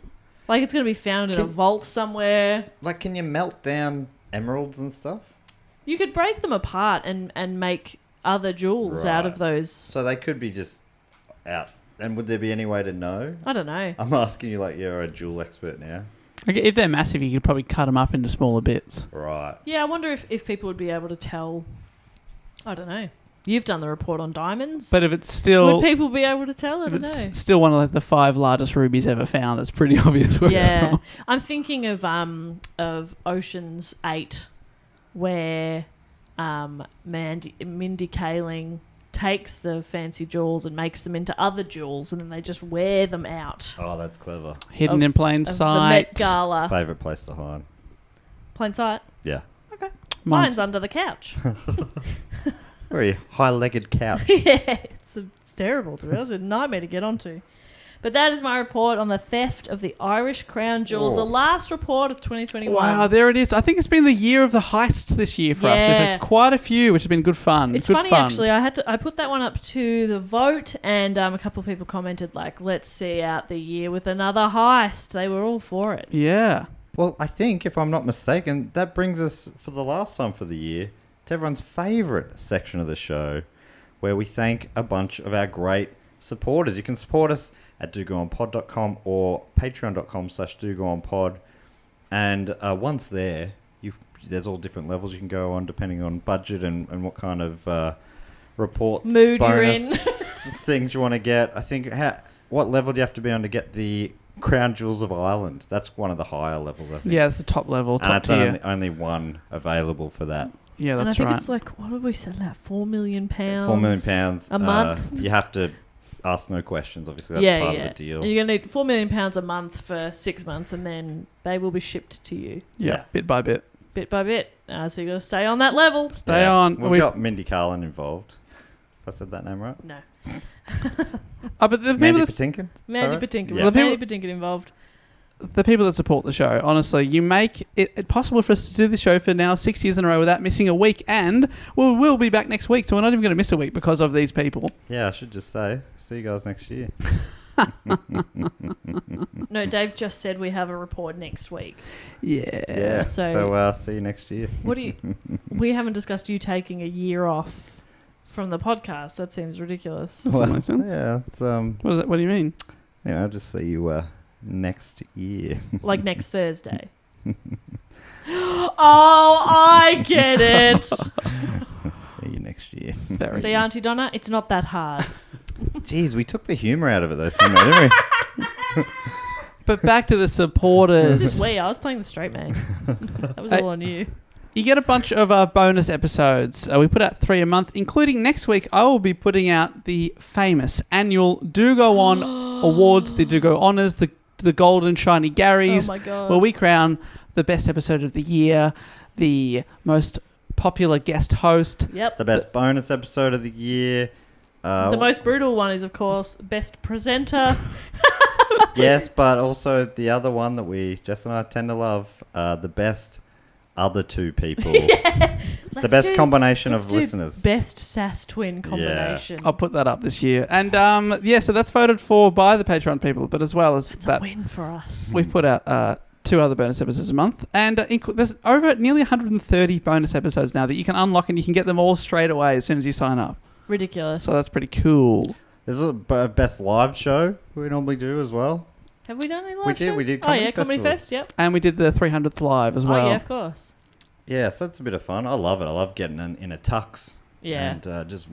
It's going to be found in a vault somewhere. Can you melt down emeralds and stuff? You could break them apart and make other jewels out of those. So they could be just out. And would there be any way to know? I don't know. I'm asking you you're a jewel expert now. If they're massive, you could probably cut them up into smaller bits. Right. Yeah, I wonder if people would be able to tell. I don't know. You've done the report on diamonds. But if it's still... Would people be able to tell? I don't know. If it's still one of the 5 largest rubies ever found, it's pretty obvious where it's from. I'm thinking of Ocean's 8, where Mindy Kaling takes the fancy jewels and makes them into other jewels, and then they just wear them out. Oh, that's clever. Hidden in plain sight. The Met Gala. Favourite place to hide. Plain sight? Yeah. Okay. Mine's under the couch. Very high-legged couch. Yeah, it's terrible, to be honest. It's a nightmare to get onto. But that is my report on the theft of the Irish crown jewels. The last report of 2021. Wow, there it is. I think it's been the year of the heists this year for us. We've had quite a few, which has been good fun. It's funny, actually. I put that one up to the vote, and a couple of people commented, let's see out the year with another heist. They were all for it. Yeah. Well, I think, if I'm not mistaken, that brings us, for the last time for the year, to everyone's favourite section of the show, where we thank a bunch of our great supporters. You can support us at dogoonpod.com or patreon.com/dogoonpod. And once there, there's all different levels you can go on depending on budget and what kind of reports, mood bonus things you want to get. I think, what level do you have to be on to get the Crown Jewels of Ireland? That's one of the higher levels, I think. Yeah, it's the top level, top tier. And it's only one available for that. Yeah, that's right. And I think it's what did we say that? £4 million? £4 million. A month? You have to ask no questions, obviously. That's part of the deal. And you're going to need £4 million a month for 6 months, and then they will be shipped to you. Yeah, bit by bit. Bit by bit. So you got to stay on that level. Stay on. We've got Mindy Carlin involved. If I said that name right? No. But the Mandy Patinkin? Mandy Patinkin. Yeah. Mandy Patinkin involved. the people that support the show. Honestly, you make it possible for us to do the show for now 6 years in a row without missing a week, and we'll be back next week, so we're not even going to miss a week because of these people. Yeah, I should just say, see you guys next year. No, Dave just said we have a report next week. Yeah. So see you next year. What do you? We haven't discussed you taking a year off from the podcast. That seems ridiculous. Doesn't make sense. Yeah, it's What do you mean? Yeah, I'll just see you next year. Like next Thursday. Oh, I get it. See you next year. See, Auntie Donna, it's not that hard. Jeez, we took the humour out of it though, somehow, didn't we? But back to the supporters. This is we. I was playing the straight man. That was all on you. You get a bunch of bonus episodes. We put out 3 a month, including next week. I will be putting out the famous annual Do Go On Awards, the Do Go Honours, the Golden Shiny Garys, Oh my God. where we crown the best episode of the year, the most popular guest host. Yep. The best bonus episode of the year. The most brutal one is, of course, best presenter. Yes, but also the other one that Jess and I tend to love, the best other two people. The best combination of listeners. Best SAS twin combination. I'll put that up this year. And so that's voted for by the Patreon people, but as well as It's a win for us. we put out 2 other bonus episodes a month. And there's over nearly 130 bonus episodes now that you can unlock, and you can get them all straight away as soon as you sign up. Ridiculous. So that's pretty cool. There's a best live show we normally do as well. Have we done any live shows? We did Comedy Festival. Fest, yep. And we did the 300th live as well. Oh, yeah, of course. Yeah, so that's a bit of fun. I love it. I love getting in a tux. Yeah. And just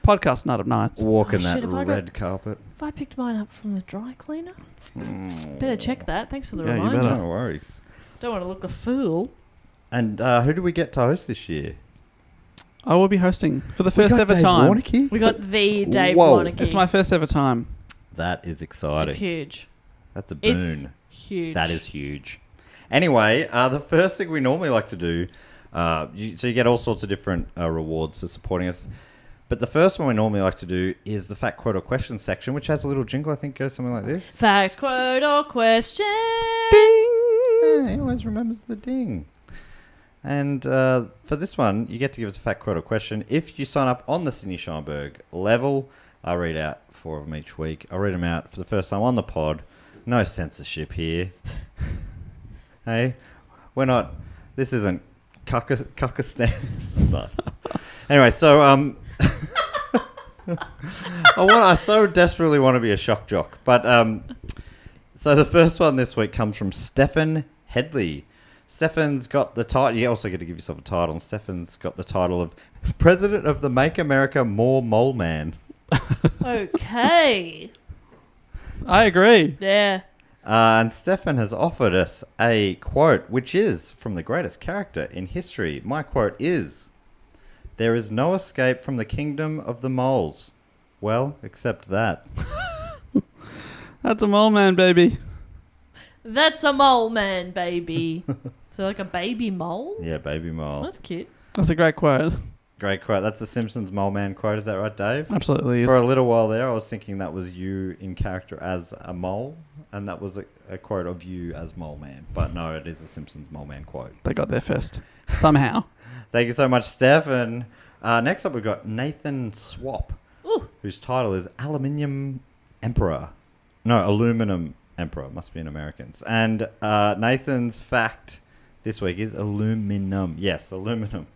Podcast Night of Nights. walking Oh, shit, that have I red carpet. Have I picked mine up from the dry cleaner? Better check that. Thanks for the Yeah, you reminder. better. No worries. Don't want to look a fool. And who do we get to host this year? I will be hosting for the first ever Dave time. Warnicky? We got the Dave Whoa. Warnicky. It's my first ever time. That is exciting. It's huge. That's a boon. It's huge. That is huge. Anyway, the first thing we normally like to do, so you get all sorts of different rewards for supporting us. But the first one we normally like to do is the fact, quote, or question section, which has a little jingle, I think, goes something like this. Fact, quote, or question. Ding! Yeah, he always remembers the ding. And for this one, you get to give us a fact, quote, or question. If you sign up on the Sydney Scheinberg level, I read out 4 of them each week. I'll read them out for the first time on the pod. No censorship here. Hey, we're not... This isn't Cuckistan. No. Anyway, so... I so desperately want to be a shock jock. But so the first one this week comes from Stefan Headley. Stefan's got the title. You also get to give yourself a title. Stefan's got the title of President of the Make America More Mole Man. Okay. I agree. Yeah. And Stefan has offered us a quote, which is from the greatest character in history. My quote is, "There is no escape from the kingdom of the moles. Well, except that." That's a mole man, baby. That's a mole man, baby. So like a baby mole? Yeah, baby mole. That's cute. That's a great quote. Great quote. That's the Simpsons mole man quote. Is that right, Dave? Absolutely is. For a little while there, I was thinking that was you in character as a mole, and that was a quote of you as Mole Man. But no, it is a Simpsons Mole Man quote. They got there first. Somehow. Thank you so much, Steph. And next up, we've got Nathan Swapp, Ooh. whose title is Aluminum Emperor. No, Aluminum Emperor. Must be an American's. And Nathan's fact this week is aluminum. Yes, aluminum.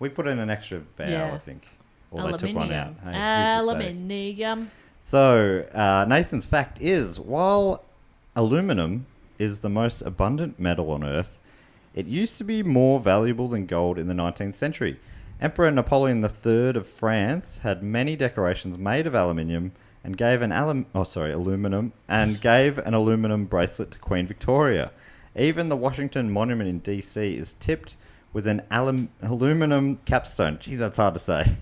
We put in an extra vowel, Yeah. I think. Or they took one out. Hey, who's to say? Aluminium. So, Nathan's fact is, while aluminum is the most abundant metal on Earth, it used to be more valuable than gold in the 19th century. Emperor Napoleon III of France had many decorations made of aluminium and gave aluminum and gave an aluminum bracelet to Queen Victoria. Even the Washington Monument in DC is tipped with an aluminum capstone. Jeez, that's hard to say.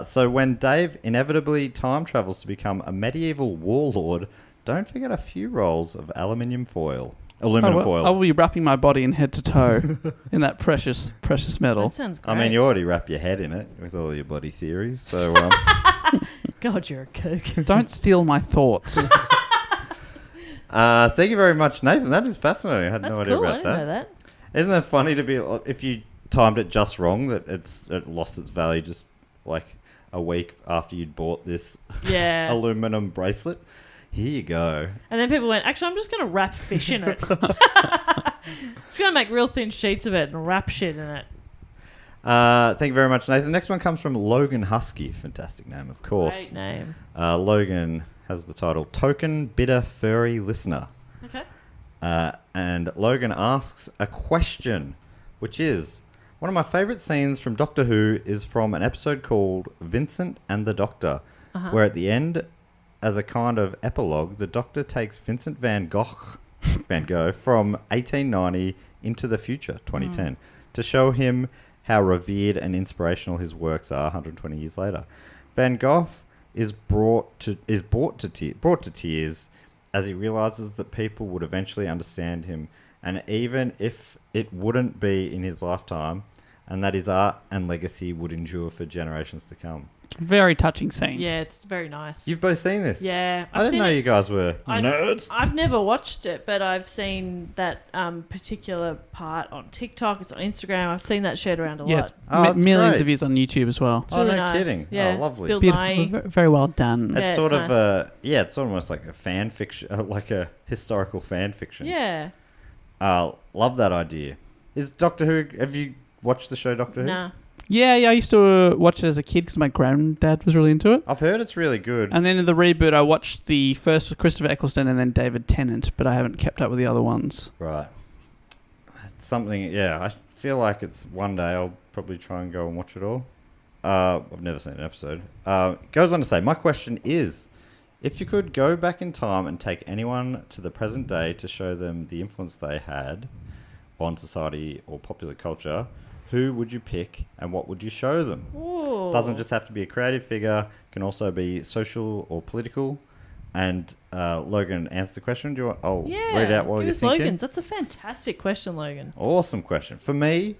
So when Dave inevitably time travels to become a medieval warlord, don't forget a few rolls of aluminum foil. I will be wrapping my body in head to toe in that precious metal. That sounds great. I mean, you already wrap your head in it with all your bloody theories. So, God, you're a kook. Don't steal my thoughts. Thank you very much, Nathan. That is fascinating. I had That's no idea cool. I about didn't that. know that. Isn't it funny to be if you timed it just wrong that it lost its value just like a week after you'd bought this Yeah. aluminum bracelet? Here you go. And then people went, actually, I'm just going to wrap fish in it. Just going to make real thin sheets of it and wrap shit in it. Thank you very much, Nathan. Next one comes from Logan Husky. Fantastic name, of course. Great name. Logan has the title Token Bitter Furry Listener. Okay. And Logan asks a question, which is, one of my favourite scenes from Doctor Who is from an episode called Vincent and the Doctor, where at the end, as a kind of epilogue, the Doctor takes Vincent Van Gogh from 1890 into the future, 2010, to show him how revered and inspirational his works are 120 years later. Van Gogh is brought to tears as he realizes that people would eventually understand him, and even if it wouldn't be in his lifetime, and that his art and legacy would endure for generations to come. Very touching scene. Yeah, it's very nice. You've both seen this? Yeah. I didn't know you guys were nerds. I've never watched it, but I've seen that particular part on TikTok. It's on Instagram. I've seen that shared around a Yes, lot. Oh, that's millions great. of views on YouTube as well. It's really no nice. kidding. Yeah. Oh, lovely. Bill Beautiful, Nye. very well done. Yeah, It's it's sort of nice. it's almost like a fan fiction, like a historical fan fiction. Yeah. Love that idea. Is Doctor Who? Have you watched the show Doctor Who? Nah. Yeah, I used to watch it as a kid because my granddad was really into it. I've heard it's really good. And then in the reboot, I watched the first with Christopher Eccleston and then David Tennant, but I haven't kept up with the other ones. Right. It's something. Yeah, I feel like it's one day I'll probably try and go and watch it all. I've never seen an episode. Goes on to say, my question is, if you could go back in time and take anyone to the present day to show them the influence they had on society or popular culture, who would you pick and what would you show them? Ooh. Doesn't just have to be a creative figure, can also be social or political. And Logan, answer the question. I'll read out while you're thinking. Logan's. That's a fantastic question, Logan. Awesome question. For me,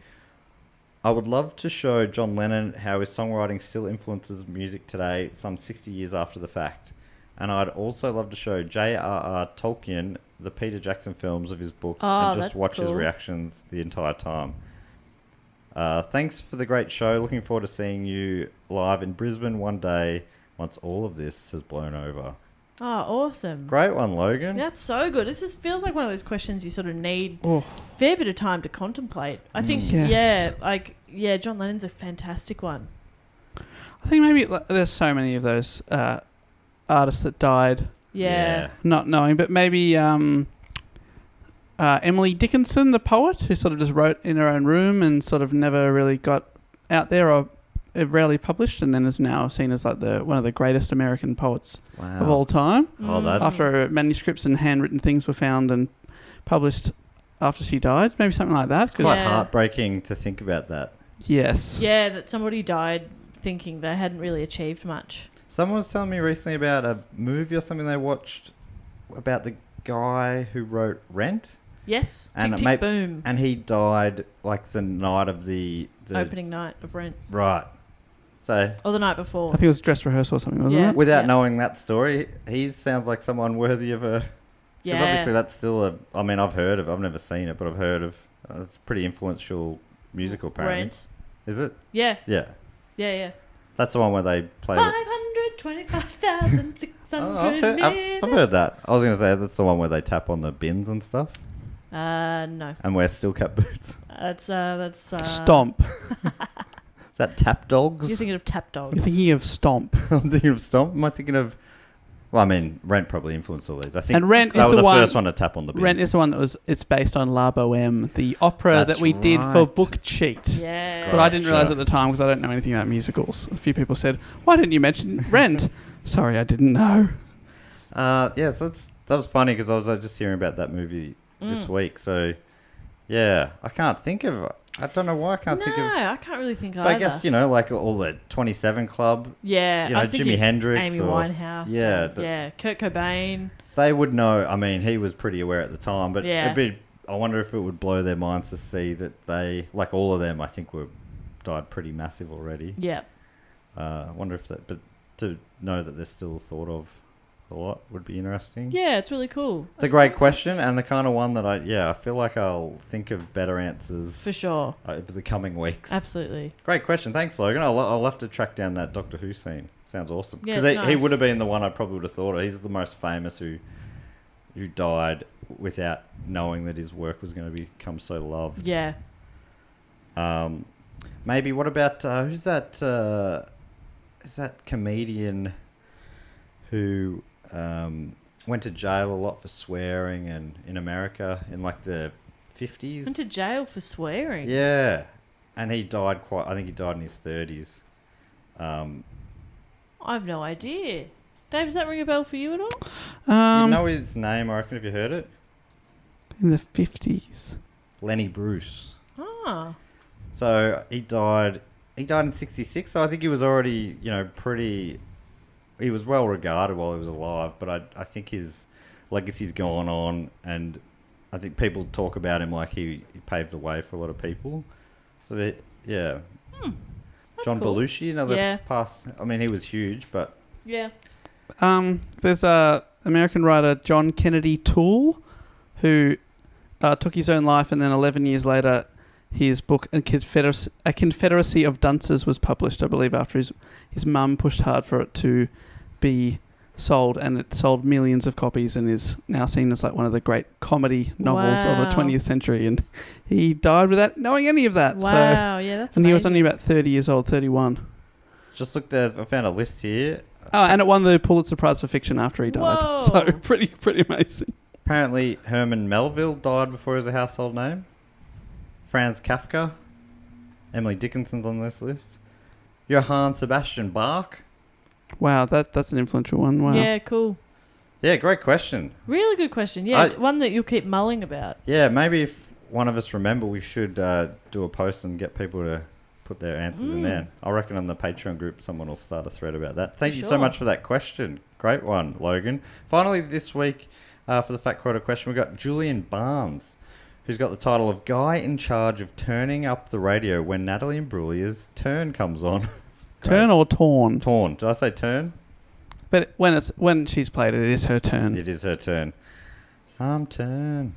I would love to show John Lennon how his songwriting still influences music today, some 60 years after the fact. And I'd also love to show J.R.R. Tolkien the Peter Jackson films of his books and just that's watch his cool. reactions the entire time. Thanks for the great show. Looking forward to seeing you live in Brisbane one day once all of this has blown over. Oh, awesome. Great one, Logan. That's so good. This feels like one of those questions you sort of need Oh. a fair bit of time to contemplate. I think, Yes. John Lennon's a fantastic one. I think maybe there's so many of those artists that died Yeah. not knowing, but maybe Emily Dickinson, the poet, who sort of just wrote in her own room and sort of never really got out there or rarely published, and then is now seen as like one of the greatest American poets of all time. Oh, that's... After manuscripts and handwritten things were found and published after she died, maybe something like that. quite heartbreaking to think about that. Yes. Yeah, that somebody died thinking they hadn't really achieved much. Someone was telling me recently about a movie or something they watched about the guy who wrote Rent. Yes. And Tick, tick, boom. And he died like the night of the Opening night of Rent. Right. So... Or the night before. I think it was dress rehearsal or something, wasn't Yeah. it? Without knowing that story, he sounds like someone worthy of a... Because Yeah. obviously that's still a... I mean, I've never seen it, but I've heard of... it's a pretty influential musical, apparently. Rent. Is it? Yeah. Yeah. Yeah. That's the one where they play... 525,600 minutes. I've heard that. I was going to say that's the one where they tap on the bins and stuff No. and wear steel cap boots. That's Stomp. Is that Tap Dogs? You're thinking of Tap Dogs. You're thinking of Stomp. I'm thinking of Stomp. Am I thinking of... Well, I mean, Rent probably influenced all these. I think And Rent that is was the the one... first one to tap on the bins. Rent is the one it's based on La Boheme, the opera That's that we did for right. Book Cheat. Yeah. But I didn't realise Gotcha. at the time because I don't know anything about musicals. A few people said, "Why didn't you mention Rent?" Sorry, I didn't know. Yeah, so that was funny because I was just hearing about that movie this week. So, yeah, I can't think of... I don't know why I can't think of... No, I can't really think But either. I guess, like all the 27 Club, Yeah. I was Jimi thinking Hendrix Amy or... Winehouse. Yeah, Kurt Cobain. They would know. I mean, he was pretty aware at the time, but Yeah. I wonder if it would blow their minds to see that they, like all of them, I think died pretty massive already. Yeah. I wonder if that, but to know that they're still thought of thought would be interesting. Yeah, it's really cool. It's a great question, and the kind of one that I feel like I'll think of better answers For sure. over the coming weeks. Absolutely. Great question. Thanks, Logan. I'll have to track down that Doctor Who scene. Sounds awesome. Yeah, Because it's he nice. would have been the one I probably would have thought of. He's the most famous who died without knowing that his work was going to become so loved. Yeah. Maybe what about who's that? Is that comedian who went to jail a lot for swearing and in America in like the 50s? Went to jail for swearing. Yeah, and he died I think he died in his 30s. I've no idea. Dave, does that ring a bell for you at all? You know his name, I reckon. Have you heard it? In the 50s. Lenny Bruce. Ah. So he died in 66, so I think he was already, he was well regarded while he was alive, but I think his legacy's gone on, and I think people talk about him like he paved the way for a lot of people. So, yeah. John cool. Belushi, another past, I mean, he was huge, but... Yeah. There's a American writer, John Kennedy Toole, who took his own life, and then 11 years later, his book, A Confederacy of Dunces, was published, I believe, after his mum pushed hard for it to be sold, and it sold millions of copies and is now seen as like one of the great comedy novels of the Wow. 20th century. And he died without knowing any of that. Wow, yeah, that's And amazing. he was only about 30 years old, 31. Just looked at, I found a list here. Oh, and it won the Pulitzer Prize for fiction after he died. Whoa. So pretty amazing. Apparently, Herman Melville died before he was a household name. Franz Kafka. Emily Dickinson's on this list. Johann Sebastian Bach. Wow, that's an influential one. Wow. Yeah, cool. Yeah, great question. Really good question. Yeah, one that you'll keep mulling about. Yeah, maybe if one of us remember, we should do a post and get people to put their answers in there. I reckon on the Patreon group, someone will start a thread about that. Thank you so much for that question. Great one, Logan. Finally, this week, for the Fat Quota question, we've got Julian Barnes, who's got the title of Guy in Charge of Turning Up the Radio When Natalie Imbruglia's Turn Comes On. Turn or torn? Torn. Did I say turn? But when she's played it is her turn. It is her turn. I'm turn.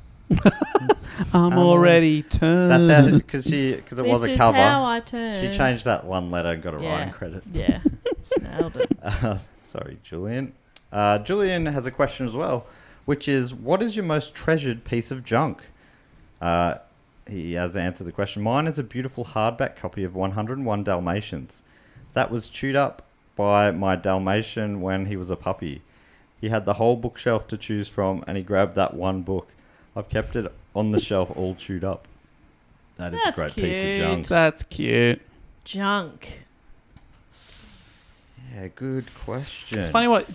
I'm already turned. That's how, because it was a cover. This is how I turn. She changed that one letter and got a writing credit. Yeah, she nailed it. Sorry, Julian. Julian has a question as well, which is, what is your most treasured piece of junk? He has answered the question. Mine is a beautiful hardback copy of 101 Dalmatians. That was chewed up by my Dalmatian when he was a puppy. He had the whole bookshelf to choose from, and he grabbed that one book. I've kept it on the shelf all chewed up. That is That's a great piece of cute. junk. That's cute. Junk. Yeah, good question. It's funny what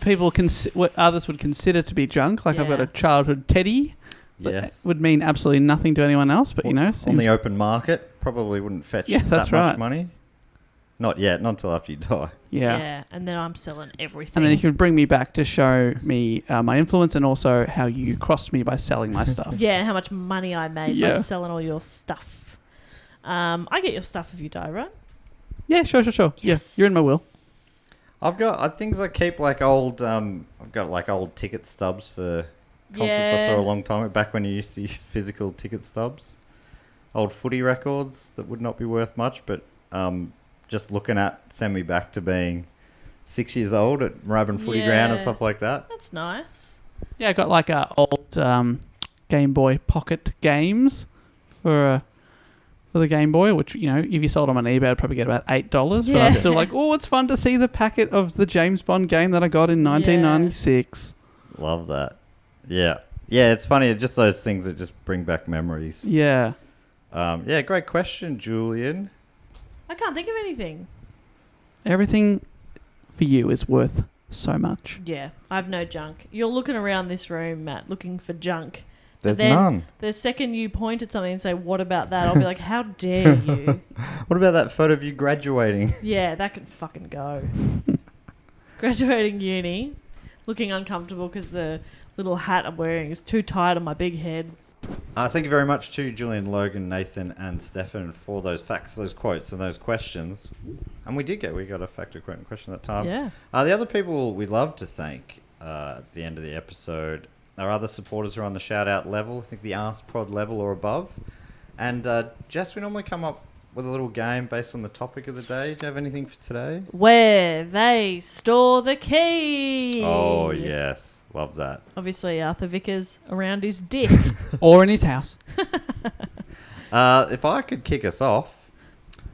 what others would consider to be junk. Like I've got Yeah. a childhood teddy. Yes. That would mean absolutely nothing to anyone else, but on seems- the open market, probably wouldn't fetch Yeah, that's that much right. money. Not yet, not until after you die. yeah. And then I'm selling everything. And then you could bring me back to show me my influence and also how you crossed me by selling my stuff. Yeah, and how much money I made by Yeah. selling all your stuff. I get your stuff if you die, right? Yeah, sure. Yes. Yeah, you're in my will. I've got things I keep like old. I've got like old ticket stubs for concerts I saw a long time back when you used to use physical ticket stubs. Old footy records that would not be worth much, but just looking at send me back to being 6 years old at Moorabbin Footy Ground and Yeah. stuff like that. That's nice. Yeah, I got like old Game Boy Pocket games for the Game Boy, which, if you sold them on eBay, I'd probably get about $8. But Yeah. I'm still like, it's fun to see the packet of the James Bond game that I got in 1996. Love that. Yeah. Yeah, it's funny. Just those things that just bring back memories. Yeah. Yeah, great question, Julian. I can't think of anything. Everything for you is worth so much. Yeah, I have no junk. You're looking around this room, Matt, looking for junk. There's then none. The second you point at something and say, what about that? I'll be like, how dare you? What about that photo of you graduating? Yeah, that can fucking go. Graduating uni, looking uncomfortable because the little hat I'm wearing is too tight on my big head. Thank you very much to Julian, Logan, Nathan, and Stefan for those facts, those quotes, and those questions. And we got a factor quote and question that time. Yeah. The other people we'd love to thank at the end of the episode. Our other supporters are on the shout-out level. I think the Ask Prod level or above. And Jess, we normally come up with a little game based on the topic of the day. Do you have anything for today? Where they store the key. Oh, yes. Love that. Obviously, Arthur Vickers around his dick. Or in his house. If I could kick us off,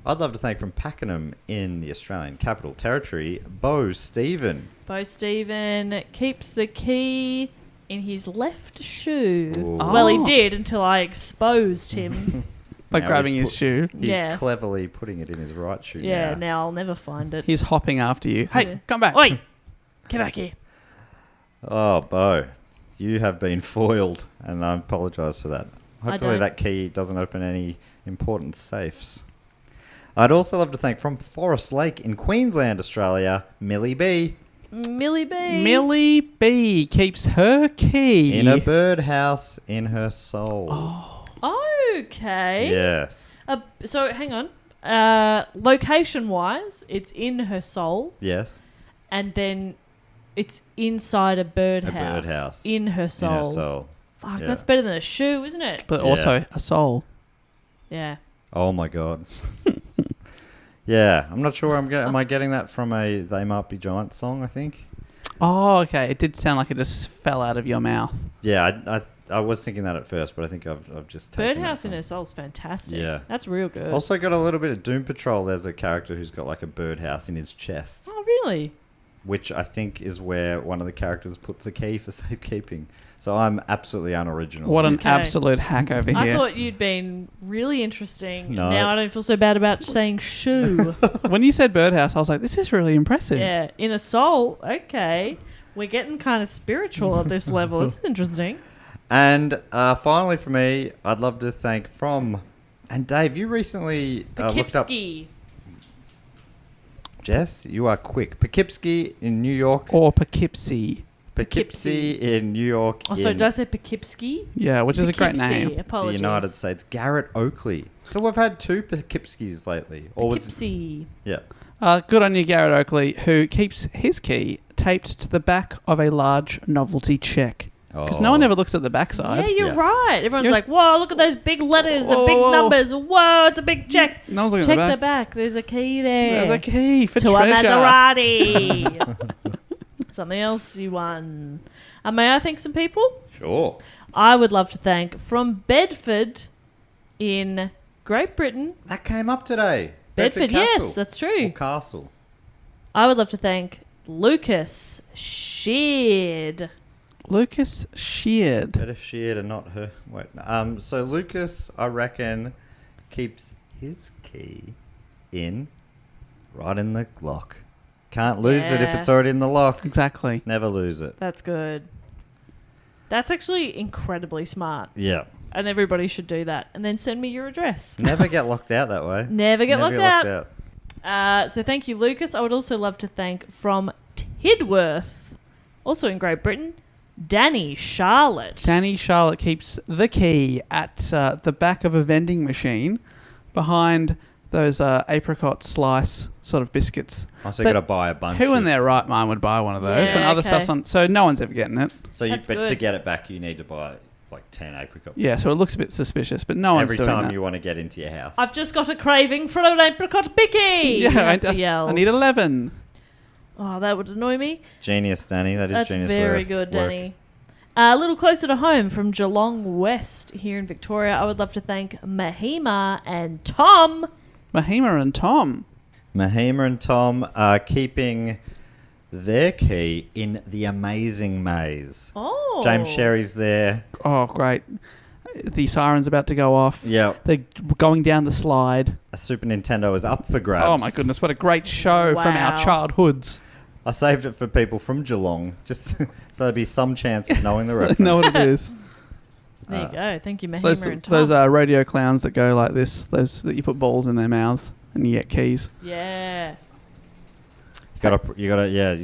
I'd love to thank from Pakenham in the Australian Capital Territory, Bo Stephen. Bo Stephen keeps the key in his left shoe. Ooh. Well, he did until I exposed him. By Now grabbing he's his shoe. He's Yeah. cleverly putting it in his right shoe Yeah, now. now I'll never find it. He's hopping after you. Hey, Yeah. come back. Oi! Get back here. Oh, Bo, you have been foiled, and I apologise for that. Hopefully don't. that key doesn't open any important safes. I'd also love to thank from Forest Lake in Queensland, Australia, Millie B. Millie B. Millie B keeps her key. In a birdhouse in her soul. Okay. Yes. So, hang on. Location-wise, it's in her soul, Yes. and then it's inside a birdhouse. birdhouse. In her soul. In her soul. Fuck, Yeah. that's better than a shoe, isn't it? But Yeah. also a soul. Yeah. Oh my god. Yeah, I'm not sure. Am I getting that from a They Might Be Giants song? I think. Oh, okay. It did sound like it just fell out of your mouth. Yeah, I was thinking that at first, but I think I've just taken Birdhouse that in from- her soul's fantastic. Yeah. That's real good. Also got a little bit of Doom Patrol. There's a character who's got like a birdhouse in his chest, Oh, really? which I think is where one of the characters puts a key for safekeeping. So I'm absolutely unoriginal. What an Okay. absolute hack over I here. thought you'd been really interesting. No. Now I don't feel so bad about saying shoe. When you said birdhouse, I was like, this is really impressive. Yeah, in a soul. Okay. We're getting kind of spiritual at this level. It's interesting. And finally for me, I'd love to thank from... And Dave, you recently looked up... Poughkeepsie. Jess, you are quick. Poughkeepsie in New York. Or Poughkeepsie. Poughkeepsie in New York. Oh, so in did I say Poughkeepsie? Yeah, which is a great Poughkeepsie. name. the Apologies. United States. Garrett Oakley. So we've had two Poughkeepsies lately. Poughkeepsie. Yeah. Good on you, Garrett Oakley, who keeps his key taped to the back of a large novelty check. Because no one ever looks at the backside. Yeah, you're Yeah. right. Everyone's You're- like, whoa, look at those big letters and big Whoa. numbers. Whoa, it's a big check. No one's looking Check at the the back. back. There's a key there. There's a key for to treasure. a Maserati. Something else you won. May I thank some people? Sure. I would love to thank from Bedford in Great Britain. That came up today. Bedford, Castle. yes, that's true. Or Castle. I would love to thank Lucas Sheard. Lucas Sheard. Better Sheard and not her. Wait. So Lucas, I reckon, keeps his key right in the lock. Can't lose it if Yeah. it's already in the lock. Exactly. Never lose it. That's good. That's actually incredibly smart. Yeah. And everybody should do that. And then send me your address. Never get locked out that way. Never get locked out. out. So thank you, Lucas. I would also love to thank from Tidworth, also in Great Britain, Danny Charlotte. Danny Charlotte keeps the key at the back of a vending machine behind those apricot slice sort of biscuits. Oh, so you That- got to buy a bunch. Who in of- their right mind would buy one of those when Yeah, other okay. stuff's on? So no one's ever getting it. So That's but to good. get it back, you need to buy like 10 apricot. Yeah, so it looks a bit suspicious, but no one's Every doing time that. you want to get into your house. I've just got a craving for an apricot picky. You Yeah, have to yell. I need 11. Oh, that would annoy me. Genius, Danny. That is That's genius very work. good, Danny. A little closer to home from Geelong West here in Victoria, I would love to thank Mahima and Tom. Mahima and Tom. Mahima and Tom are keeping their key in the amazing maze. Oh. James Sherry's there. Oh, great. The siren's about to go off. Yeah. They're going down the slide. A Super Nintendo is up for grabs. Oh, my goodness. What a great show from our Wow. childhoods. I saved it for people from Geelong, just so there'd be some chance of knowing the They reference. know what it is. There you go. Thank you, Mahima Those and Tom. those radio clowns that go like this. Those that you put balls in their mouths and you get keys. Yeah. You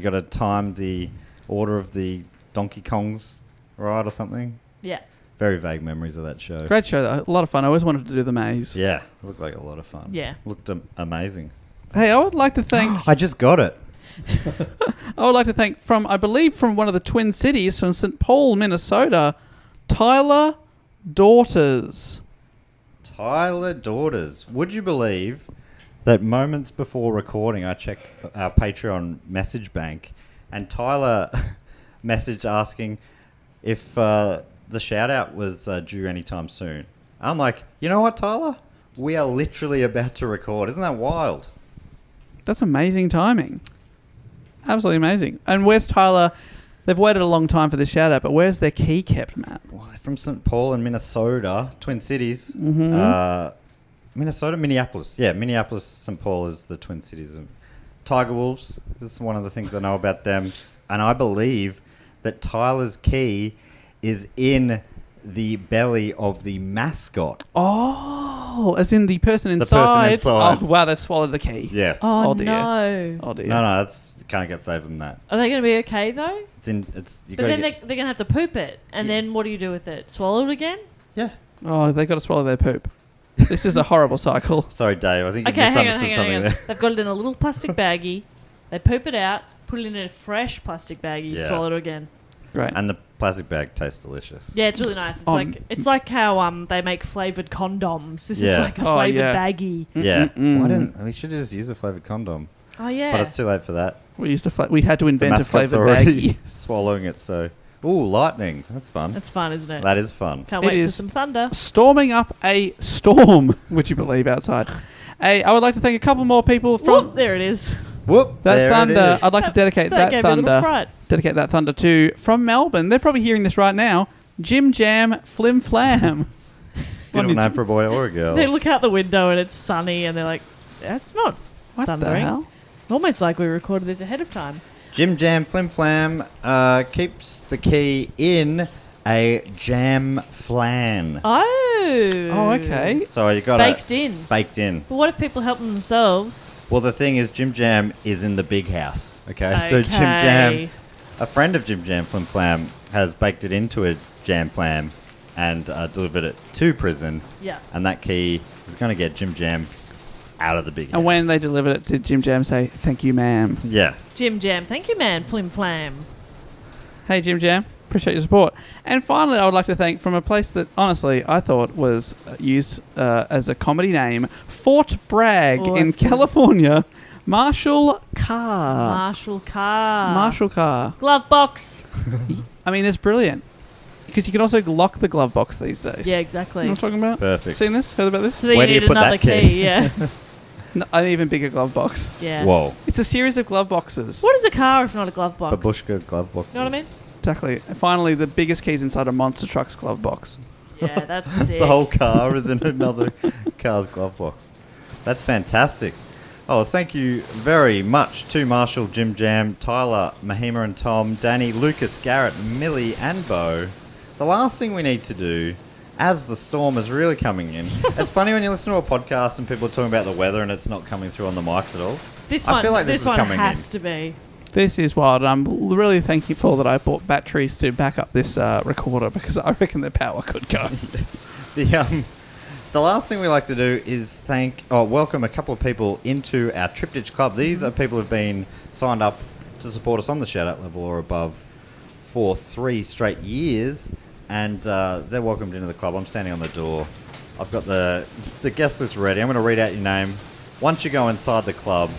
gotta time the order of the Donkey Kongs, right, or something. Yeah. Very vague memories of that show. Great show, though. A lot of fun. I always wanted to do the maze. Yeah, looked like a lot of fun. Yeah. Looked amazing. Hey, I would like to thank I just got it. I would like to thank from one of the Twin Cities, from St. Paul, Minnesota, Tyler Daughters. Tyler Daughters. Would you believe that moments before recording, I checked our Patreon message bank, and Tyler messaged asking if the shout out was due anytime soon. I'm like, you know what, Tyler? We are literally about to record. Isn't that wild? That's amazing timing. Absolutely amazing. And where's Tyler? They've waited a long time for this shout out, but where's their key kept, Matt? Well, they're from St. Paul in Minnesota, Twin Cities. Mm-hmm. Minnesota, Minneapolis. Yeah, Minneapolis, St. Paul is the Twin Cities. Tiger Wolves, this is one of the things I know about them. And I believe that Tyler's key is in the belly of the mascot. Oh, as in the person inside. inside. Oh, wow, they've swallowed the key. Yes. Oh, dear. no. Oh, dear. No, that's can't get saved from that. Are they going to be okay, though? It's. But then they're going to have to poop it. And then what do you do with it? Swallow it again? Yeah. Oh, they've got to swallow their poop. This is a horrible cycle. Sorry, Dave. I think you Okay, hang misunderstood something on. there. They've got it in a little plastic baggie. They poop it out, put it in a fresh plastic baggie, Yeah. swallow it again. Great. And the plastic bag tastes delicious. Yeah, it's really nice. It's like how they make flavored condoms. This is Yeah. like a flavored yeah. baggie. Yeah. Mm-mm. Why didn't we should have just used a flavored condom? Oh yeah. But it's too late for that. We had to The invent a mascot's flavored already baggie. swallowing it. So, ooh, lightning. That's fun. That's fun, isn't it? That is fun. Can't It wait for is. some thunder. Storming up a storm, would you believe, outside. I would like to thank a couple more people from Whoop, there it is. Whoop! that there thunder. It is. I'd like to dedicate that gave me a little thunder. fright. Dedicate that thunder to from Melbourne. They're probably hearing this right now. Jim Jam Flim Flam. Beautiful name for a boy or a girl. They look out the window and it's sunny and they're like, that's not What the thundering. hell? Almost like we recorded this ahead of time. Jim Jam Flim Flam keeps the key in a jam flan. Oh. Oh, okay. So you got Baked in. baked in. But what if people help themselves? Well, the thing is, Jim Jam is in the big house. Okay, so Jim Jam, a friend of Jim Jam Flim Flam, has baked it into a jam flam and delivered it to prison. Yeah. And that key is going to get Jim Jam out of the big house. And when they delivered it, did Jim Jam say, "Thank you, ma'am"? Yeah. Jim Jam. Thank you, man. Flim Flam. Hey, Jim Jam. Appreciate your support. And finally, I would like to thank from a place that, honestly, I thought was used as a comedy name, Fort Bragg Oh, in that's good. California, Marshall Carr. Marshall Carr. Marshall Carr. Glove box. I mean, it's brilliant. Because you can also lock the glove box these days. Yeah, You exactly. know what I'm talking about? Perfect. Seen this? Heard about this? So then Where you do you need put another that key? key. Yeah. No, an even bigger glove box. Yeah. Whoa. It's a series of glove boxes. What is a car if not a glove box? Babushka glove boxes. You know what I mean? Exactly. And finally, the biggest keys inside a monster truck's glove box. Yeah, that's sick. The whole car is in another car's glove box. That's fantastic. Oh, thank you very much to Marshall, Jim Jam, Tyler, Mahima and Tom, Danny, Lucas, Garrett, Millie and Bo. The last thing we need to do, as the storm is really coming in, it's funny when you listen to a podcast and people are talking about the weather and it's not coming through on the mics at all. This I one, feel like this this is one coming has in. to be. This is wild. I'm really thankful that I bought batteries to back up this recorder because I reckon the power could go. The last thing we like to do is welcome a couple of people into our Triptych Club. These are people who've been signed up to support us on the shout-out level or above for 3 straight years, and they're welcomed into the club. I'm standing on the door. I've got the guest list ready. I'm going to read out your name. Once you go inside the club,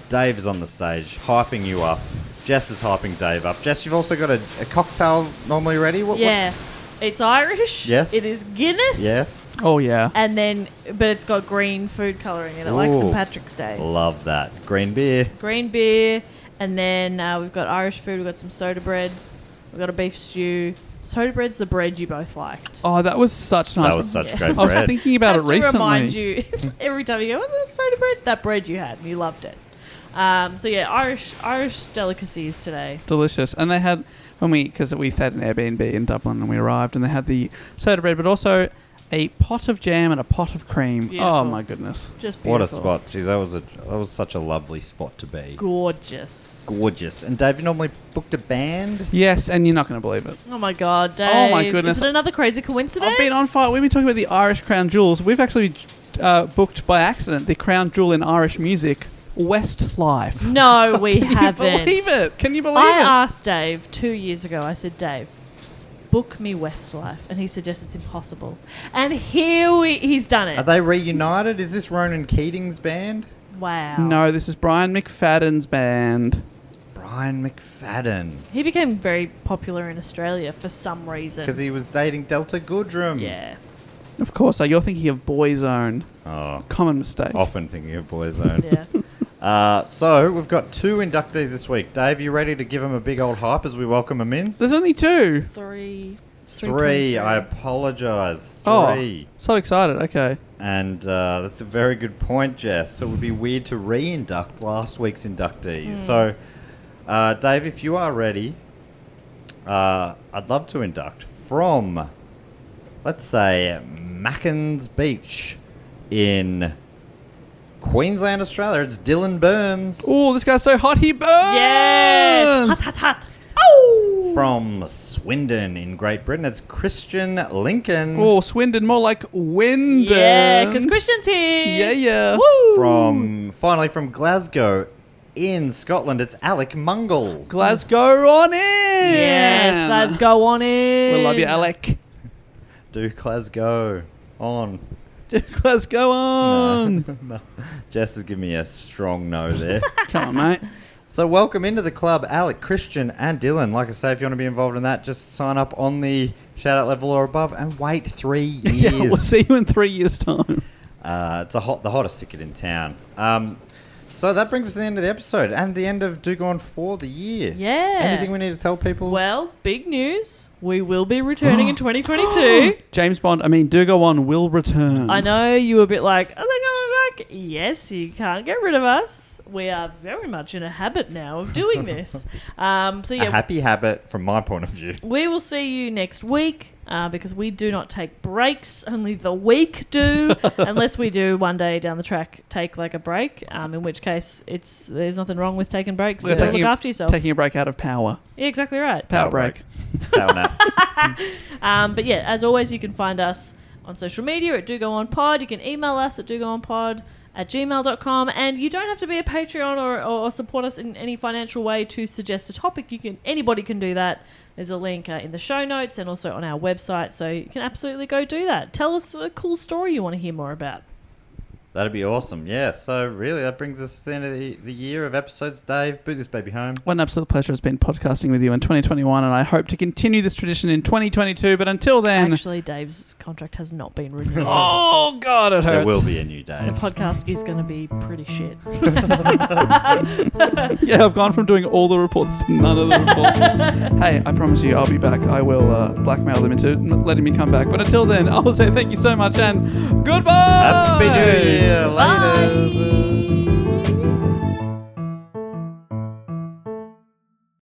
Dave is on the stage, hyping you up. Jess is hyping Dave up. Jess, you've also got a cocktail normally ready? What? It's Irish. Yes. It is Guinness. Yes. Oh, yeah. And then, but it's got green food colouring in it, like St. Ooh. Patrick's Day. Love that. Green beer. Green beer. And then we've got Irish food. We've got some soda bread. We've got a beef stew. Soda bread's the bread you both liked. Oh, that was such nice. That was such great I was bread. thinking about it Have to recently. remind you every time you go, "What was soda bread?" That bread you had, and you loved it. So yeah, Irish delicacies today. Delicious. And they had, because we stayed in Airbnb in Dublin and we arrived, and they had the soda bread, but also a pot of jam and a pot of cream. Beautiful. Oh, my goodness. Just What beautiful. a spot. Jeez, that was such a lovely spot to be. Gorgeous. Gorgeous. And Dave, you normally booked a band? Yes, and you're not going to believe it. Oh my God, Dave. Oh my goodness. Is it another crazy coincidence? I've been on fire. We've been talking about the Irish crown jewels. We've actually booked by accident the crown jewel in Irish music, Westlife. No, we haven't. Can you believe it? Can you believe I it? asked Dave 2 years ago, I said, Dave, book me Westlife. And he suggested it's impossible. And he's done it. Are they reunited? Is this Ronan Keating's band? Wow. No, this is Brian McFadden's band. Brian McFadden. He became very popular in Australia for some reason. Because he was dating Delta Goodrum. Yeah. Of course, you're thinking of Boyzone. Oh, Common mistake. often thinking of Boyzone. Yeah. So, we've got 2 inductees this week. Dave, you ready to give them a big old hype as we welcome them in? There's only 2. 3. 3. I apologise. 3. Oh, so excited. Okay. And that's a very good point, Jess. So it would be weird to re-induct last week's inductees. So, Dave, if you are ready, I'd love to induct from, let's say, Mackens Beach in Queensland, Australia. It's Dylan Burns. Oh, this guy's so hot he burns! Yes! Hot, hot, hot. Oh! From Swindon in Great Britain, it's Christian Lincoln. Oh, Swindon, more like Wyndham. Yeah, because Christian's here. Yeah, yeah. Woo! Finally from Glasgow in Scotland, it's Alec Mungle. Glasgow on in! Yes, Glasgow on in. We love you, Alec. Do Glasgow on. Glasgow on! No. Jess has given me a strong no there. Come on, mate. So welcome into the club, Alec, Christian and Dylan. Like I say, if you want to be involved in that, just sign up on the shout-out level or above and wait 3 years. Yeah, we'll see you in 3 years' time. It's the hottest ticket in town. So that brings us to the end of the episode and the end of Do Go On for the year. Yeah. Anything we need to tell people? Well, big news. We will be returning in 2022. Do Go On will return. I know you were a bit like, are they coming back? Yes, you can't get rid of us. We are very much in a habit now of doing this. So A yeah, happy habit from my point of view. we will see you next week because we do not take breaks. Only the week do, unless we do one day down the track take like a break. In which case, there's nothing wrong with taking breaks. We're You've got to taking look a- after yourself. Taking a break out of power. Yeah, exactly right. Power break. Power nap. But yeah, as always, you can find us on social media at Do Go On Pod. You can email us at dogoonpod@gmail.com, and you don't have to be a Patreon or support us in any financial way to suggest a topic. Anybody can do that. There's a link in the show notes and also on our website, so you can absolutely go do that. Tell us a cool story you want to hear more about. That'd be awesome. Yeah, so really that brings us to the end of the year of episodes. Dave, boot this baby home. What an absolute pleasure has been podcasting with you in 2021, and I hope to continue this tradition in 2022. But until then... Actually, Dave's contract has not been renewed. Oh, God, it hurts. There will be a new The Dave. podcast is going to be pretty shit. Yeah, I've gone from doing all the reports to none of the reports. Hey, I promise you, I'll be back. I will blackmail them into not letting me come back. But until then, I will say thank you so much and goodbye! Happy New Year. Bye. Later.